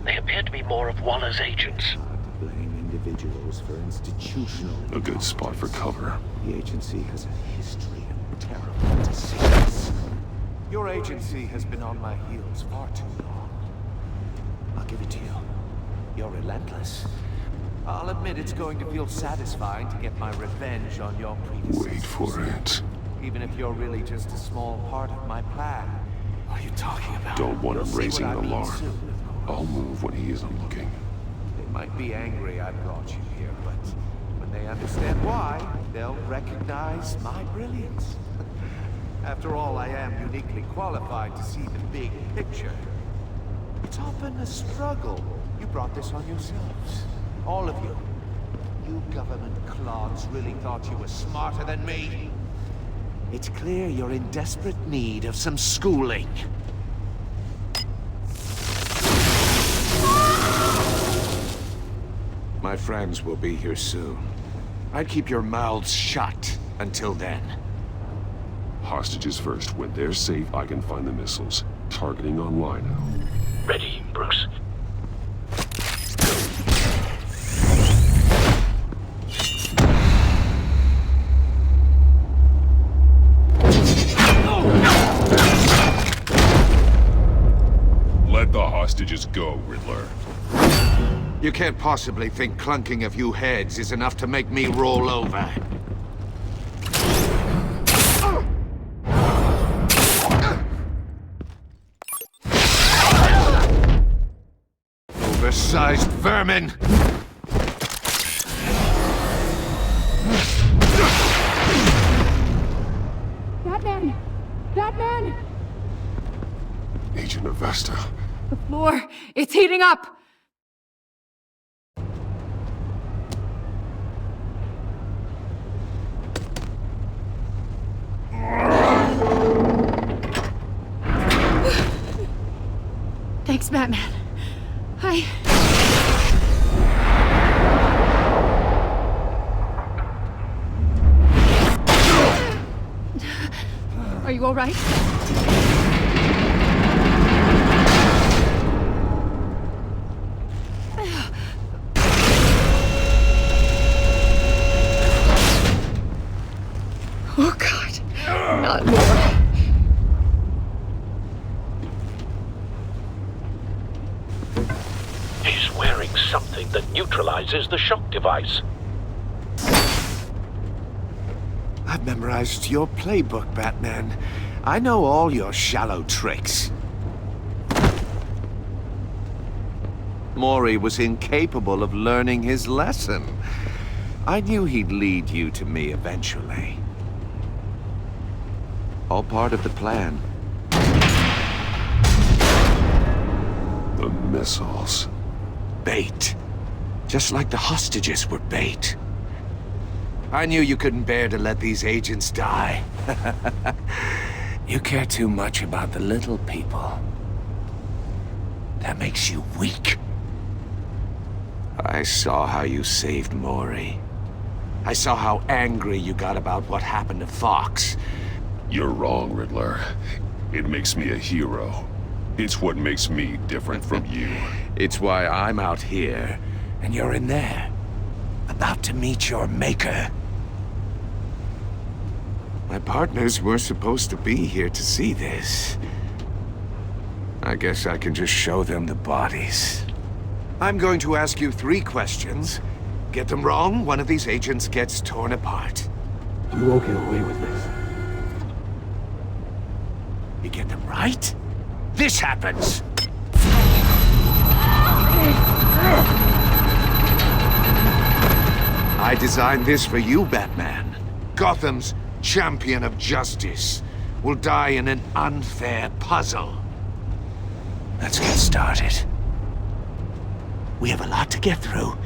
They appear to be more of Waller's agents.
To blame individuals for institutional...
A good spot for cover.
The agency has a history of terrible decisions. Your agency has been on my heels far too long. I'll give it to you. You're relentless. I'll admit it's going to feel satisfying to get my revenge on your predecessors.
Wait for it.
Even if you're really just a small part of my plan. What are you talking about?
Don't want him
You'll see
raising
what
an
I mean
alarm.
soon.
I'll move when he isn't looking.
They might be angry I brought you here, but when they understand why, they'll recognize my brilliance. After all, I am uniquely qualified to see the big picture. It's often a struggle. You brought this on yourselves. All of you. You government clods really thought you were smarter than me? It's clear you're in desperate need of some schooling.
My friends will be here soon. I'd keep your mouths shut until then.
Hostages first. When they're safe, I can find the missiles. Targeting online now.
Ready, Bruce.
Let the hostages go, Riddler.
You can't possibly think clunking a few heads is enough to make me roll over. Oversized vermin!
Batman! Batman!
Agent of Vesta.
The floor, it's heating up! Thanks, Batman. Are you all right? Oh, God. Not more.
He's wearing something that neutralizes the shock device.
I've memorized your playbook, Batman. I know all your shallow tricks. Mori was incapable of learning his lesson. I knew he'd lead you to me eventually. All part of the plan.
The missiles.
Bait. Just like the hostages were bait. I knew you couldn't bear to let these agents die. You care too much about the little people. That makes you weak. I saw how you saved Mori. I saw how angry you got about what happened to Fox.
You're wrong, Riddler. It makes me a hero. It's what makes me different from you.
It's why I'm out here, and you're in there. About to meet your maker. My partners were supposed to be here to see this. I guess I can just show them the bodies. I'm going to ask you 3 questions. Get them wrong, one of these agents gets torn apart.
You won't get away with this.
You get them right, this happens! I designed this for you, Batman. Gotham's champion of justice will die in an unfair puzzle. Let's get started. We have a lot to get through.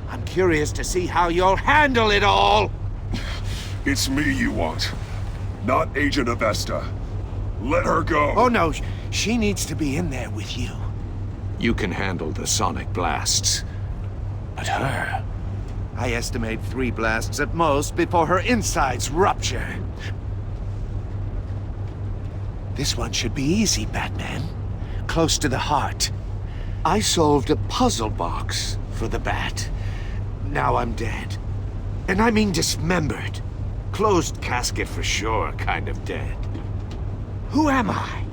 I'm curious to see how you'll handle it all!
It's me you want, not Agent of Esta. Let her go!
Oh no, she needs to be in there with you. You can handle the sonic blasts. But her... I estimate 3 blasts at most before her insides rupture. This one should be easy, Batman. Close to the heart. I solved a puzzle box for the Bat. Now I'm dead. And I mean dismembered. Closed casket for sure, kind of dead. Who am I?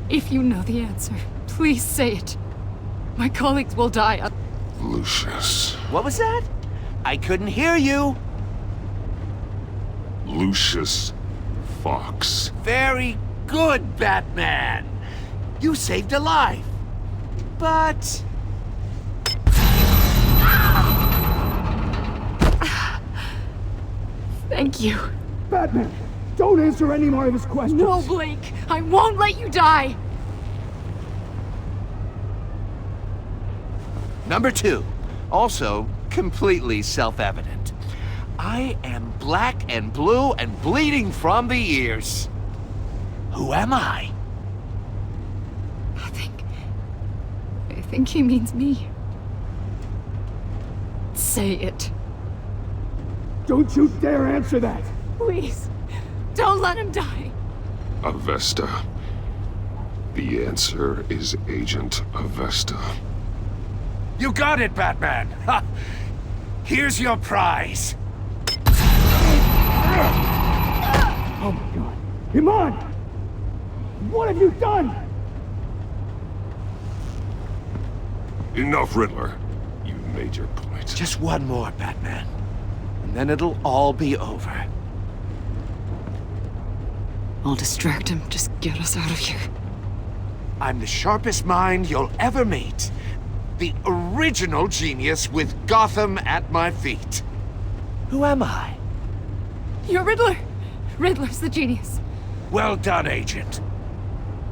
If you know the answer, please say it. My colleagues will die.
Lucius.
What was that? I couldn't hear you.
Lucius Fox.
Very good, Batman. You saved a life. But...
Thank you.
Batman, don't answer any more of his questions.
No, Blake. I won't let you die.
Number 2, also completely self-evident. I am black and blue and bleeding from the ears.
Who am I?
I think he means me. Say it.
Don't you dare answer that!
Please, don't let him die.
Avesta. The answer is Agent Avesta.
You got it, Batman! Ha! Here's your prize!
Oh my God. Iman! What have you done?
Enough, Riddler. You made your point.
Just one more, Batman. And then it'll all be over.
I'll distract him. Just get us out of here.
I'm the sharpest mind you'll ever meet. The original genius with Gotham at my feet. Who am I?
You're Riddler. Riddler's the genius.
Well done, Agent.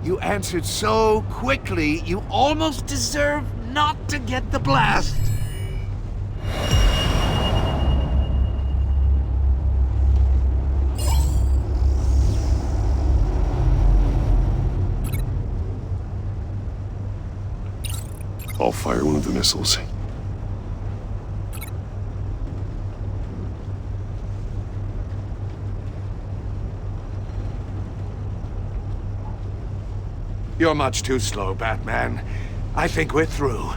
You answered so quickly, you almost deserve not to get the blast.
I'll fire one of the missiles.
You're much too slow, Batman. I think we're through.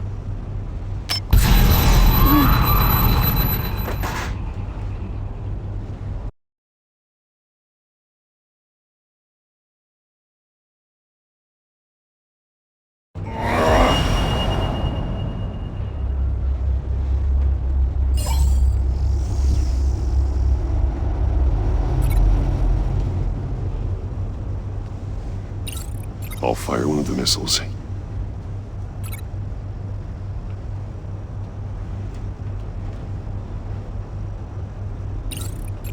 I'll fire one of the missiles.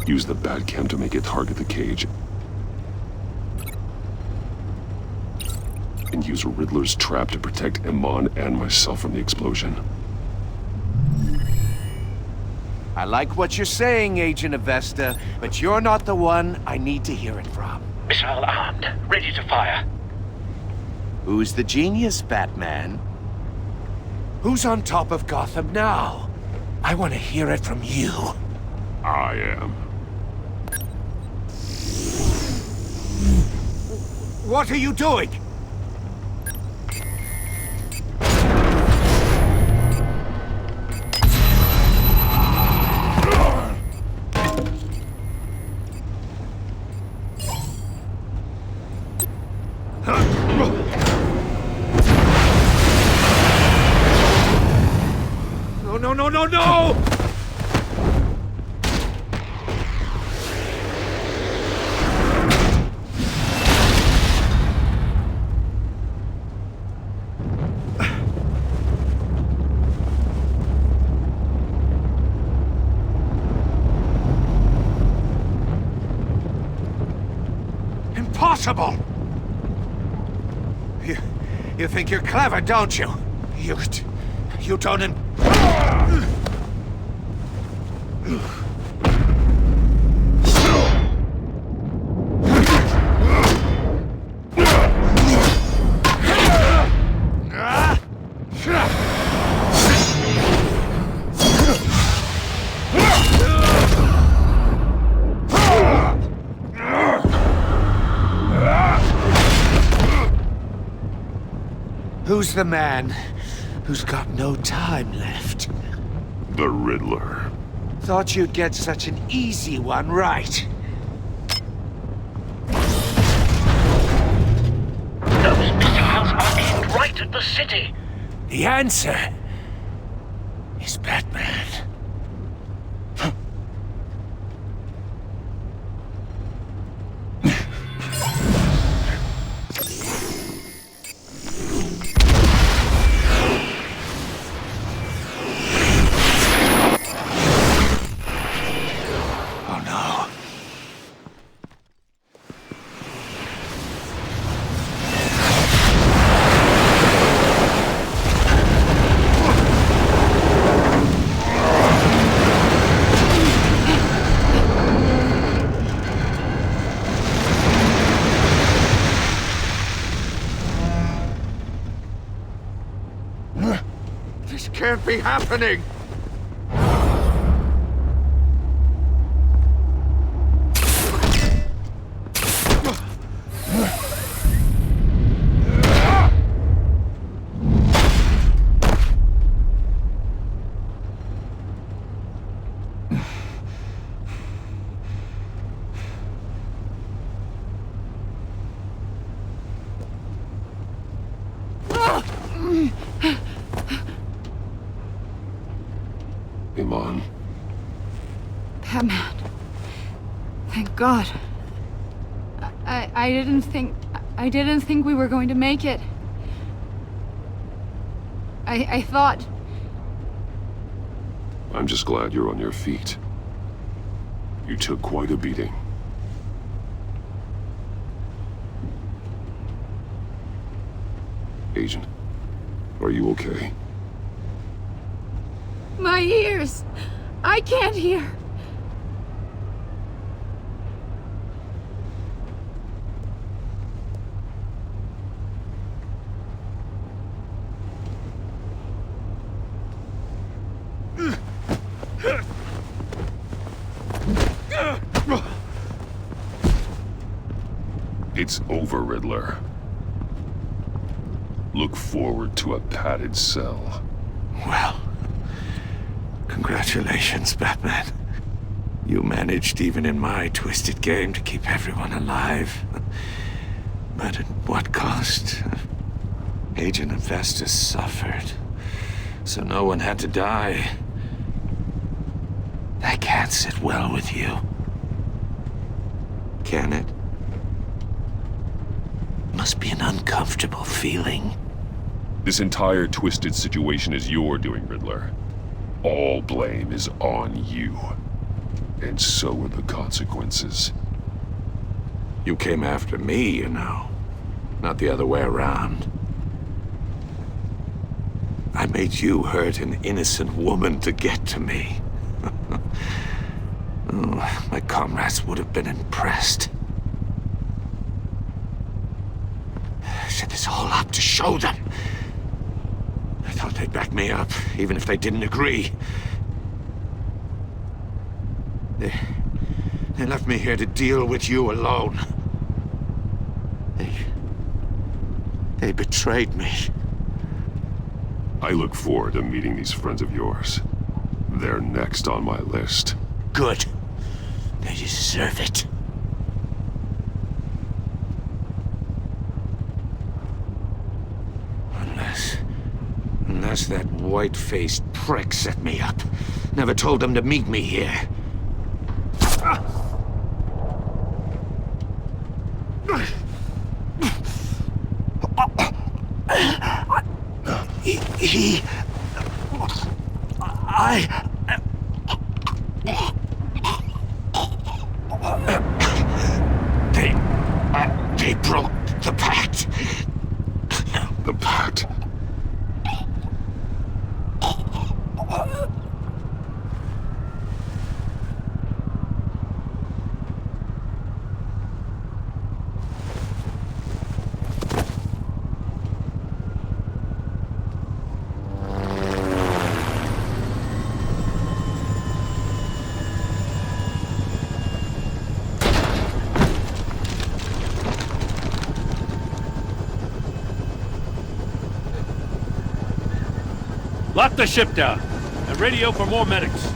Use the Batcam to make it target the cage. And use Riddler's trap to protect Iman and myself from the explosion.
I like what you're saying, Agent Avesta, but you're not the one I need to hear it from.
Missile armed, ready to fire.
Who's the genius, Batman? Who's on top of Gotham now? I want to hear it from you.
I am.
What are you doing? No! Impossible! You think you're clever, don't you? You don't Who's the man who's got no time left?
The Riddler.
Thought you'd get such an easy one right.
Those missiles are aimed right at the city.
The answer is Batman. This can't be happening!
Iman.
Batman. Thank God. I didn't think we were going to make it. I thought...
I'm just glad you're on your feet. You took quite a beating. Agent, are you okay?
My ears! I can't hear!
It's over, Riddler. Look forward to a padded cell.
Well, congratulations, Batman. You managed, even in my twisted game, to keep everyone alive. But at what cost? Agent Avestus suffered, so no one had to die. That can't sit well with you. Can it? Must be an uncomfortable feeling.
This entire twisted situation is your doing, Riddler. All blame is on you. And so are the consequences.
You came after me, you know. Not the other way around. I made you hurt an innocent woman to get to me. Oh, my comrades would have been impressed. I set this all up to show them. I thought they'd back me up, even if they didn't agree. They left me here to deal with you alone. They betrayed me.
I look forward to meeting these friends of yours. They're next on my list.
Good. They deserve it. Unless that white-faced prick set me up. Never told them to meet me here. They broke the pact.
The pact?
Lock the ship down and radio for more medics.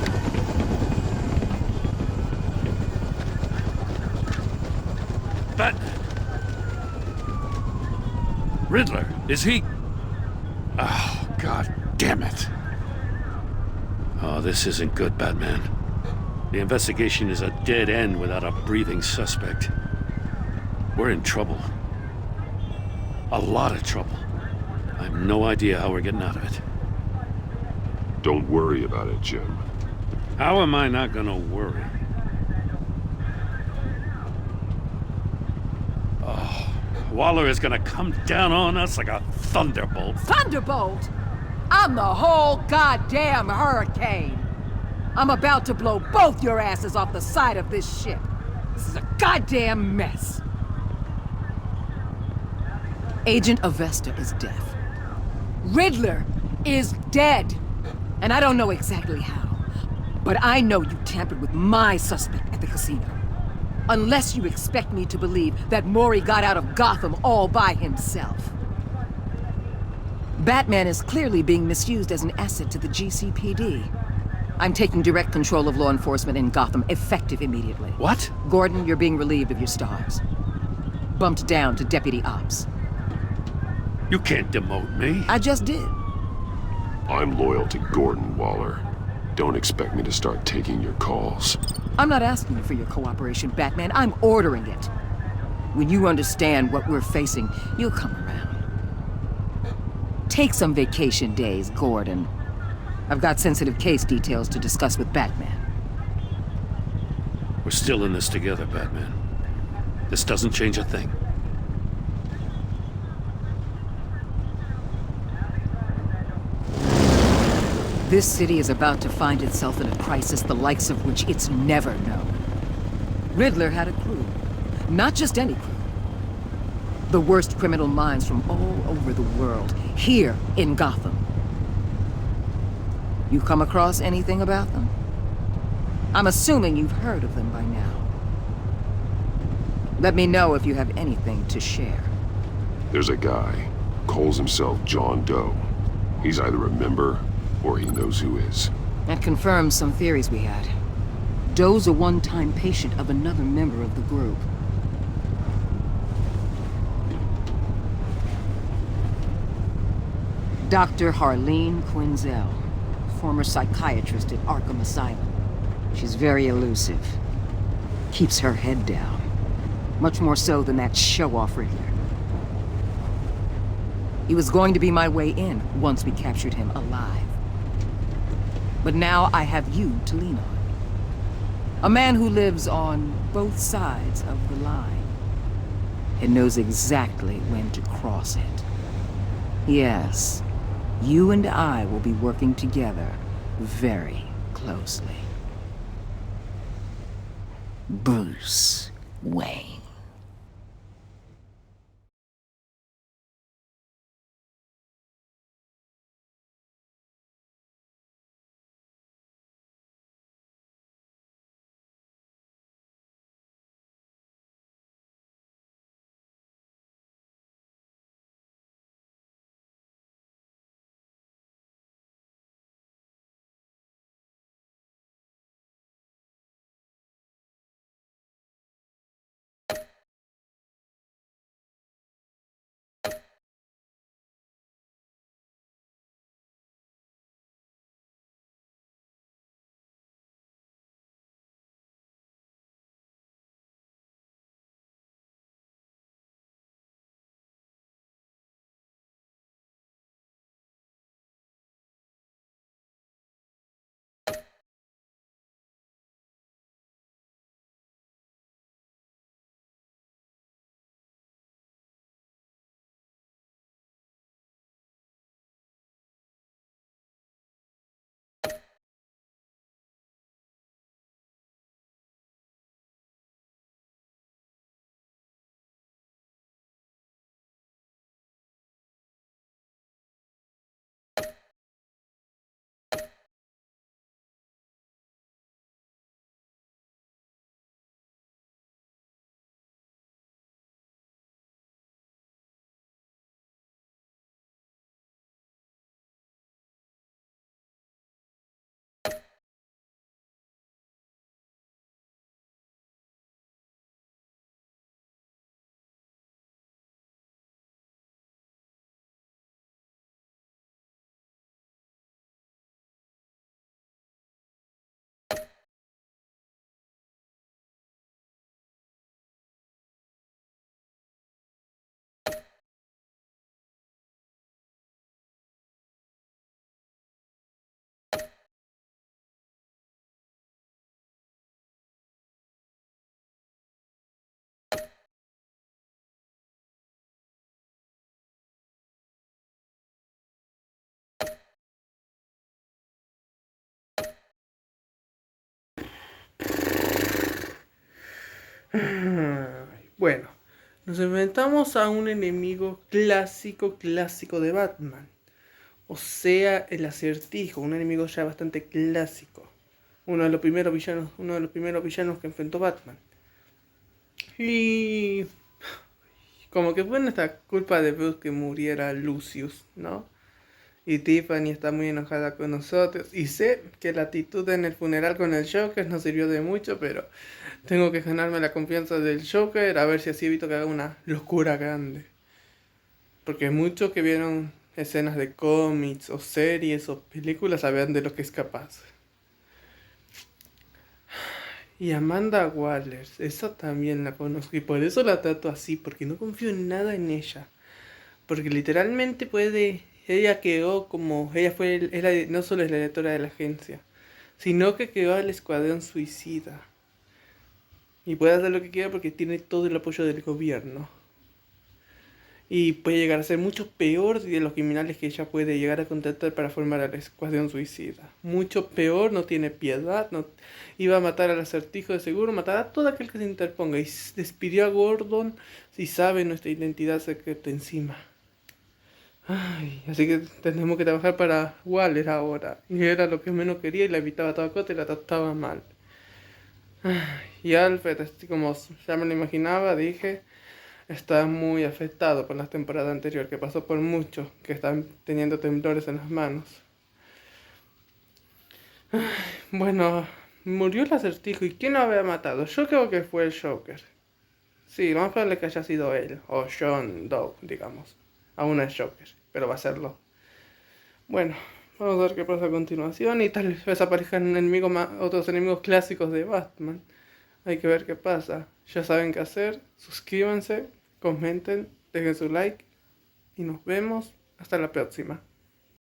Riddler, is he... Oh, God damn it. Oh, this isn't good, Batman. The investigation is a dead end without a breathing suspect. We're in trouble. A lot of trouble. I have no idea how we're getting out of it.
Don't worry about it, Jim.
How am I not gonna worry? Oh, Waller is gonna come down on us like a thunderbolt.
Thunderbolt? I'm the whole goddamn hurricane. I'm about to blow both your asses off the side of this ship. This is a goddamn mess. Agent Avesta is deaf. Riddler is dead. And I don't know exactly how, but I know you tampered with my suspect at the casino. Unless you expect me to believe that Mori got out of Gotham all by himself. Batman is clearly being misused as an asset to the GCPD. I'm taking direct control of law enforcement in Gotham, effective immediately.
What?
Gordon, you're being relieved of your stars. Bumped down to Deputy Ops.
You can't demote me.
I just did.
I'm loyal to Gordon Waller. Don't expect me to start taking your calls.
I'm not asking you for your cooperation, Batman. I'm ordering it. When you understand what we're facing, you'll come around. Take some vacation days, Gordon. I've got sensitive case details to discuss with Batman.
We're still in this together, Batman. This doesn't change a thing.
This city is about to find itself in a crisis the likes of which it's never known. Riddler had a crew. Not just any crew. The worst criminal minds from all over the world, here in Gotham. You come across anything about them? I'm assuming you've heard of them by now. Let me know if you have anything to share.
There's a guy, calls himself John Doe. He's either a member or he knows who is.
That confirms some theories we had. Doe's a one-time patient of another member of the group. Dr. Harleen Quinzel, former psychiatrist at Arkham Asylum. She's very elusive. Keeps her head down. Much more so than that show-off Riddler. He was going to be my way in once we captured him alive. But now I have you to lean on. A man who lives on both sides of the line and knows exactly when to cross it. Yes, you and I will be working together very closely. Bruce Wayne.
Bueno, nos enfrentamos a un enemigo clásico de Batman. O sea, el Acertijo, un enemigo ya bastante clásico. Uno de los primeros villanos que enfrentó Batman. Y como que fue nuestra culpa de Bruce que muriera Lucius, ¿no? Y Tiffany está muy enojada con nosotros. Y sé que la actitud en el funeral con el Joker no sirvió de mucho, pero tengo que ganarme la confianza del Joker, a ver si así evito que haga una locura grande. Porque muchos que vieron escenas de cómics o series o películas saben de lo que es capaz. Y Amanda Waller, esa también la conozco y por eso la trato así, porque no confío en nada en ella. Porque literalmente ella quedó como, no solo es la directora de la agencia, sino que quedó al escuadrón suicida. Y puede hacer lo que quiera porque tiene todo el apoyo del gobierno. Y puede llegar a ser mucho peor de los criminales que ella puede llegar a contratar para formar al escuadrón suicida. Mucho peor, no tiene piedad, iba a matar al acertijo de seguro, matará a todo aquel que se interponga. Y despidió a Gordon si sabe nuestra identidad secreta encima. Ay, así que tenemos que trabajar para Waller ahora. Y era lo que menos quería y la evitaba a toda costa y la trataba mal. Ay, y Alfred, así como ya me lo imaginaba, dije, está muy afectado por la temporada anterior, que pasó por muchos que están teniendo temblores en las manos. Ay, bueno, murió el acertijo. ¿Y quién lo había matado? Yo creo que fue el Joker. Sí, vamos a ponerle que haya sido él, o John Doe, digamos. Aún no es Joker, pero va a serlo. Bueno, vamos a ver qué pasa a continuación y tal vez aparezcan otros enemigos clásicos de Batman. Hay que ver qué pasa. Ya saben qué hacer. Suscríbanse, comenten, dejen su like y nos vemos hasta la próxima.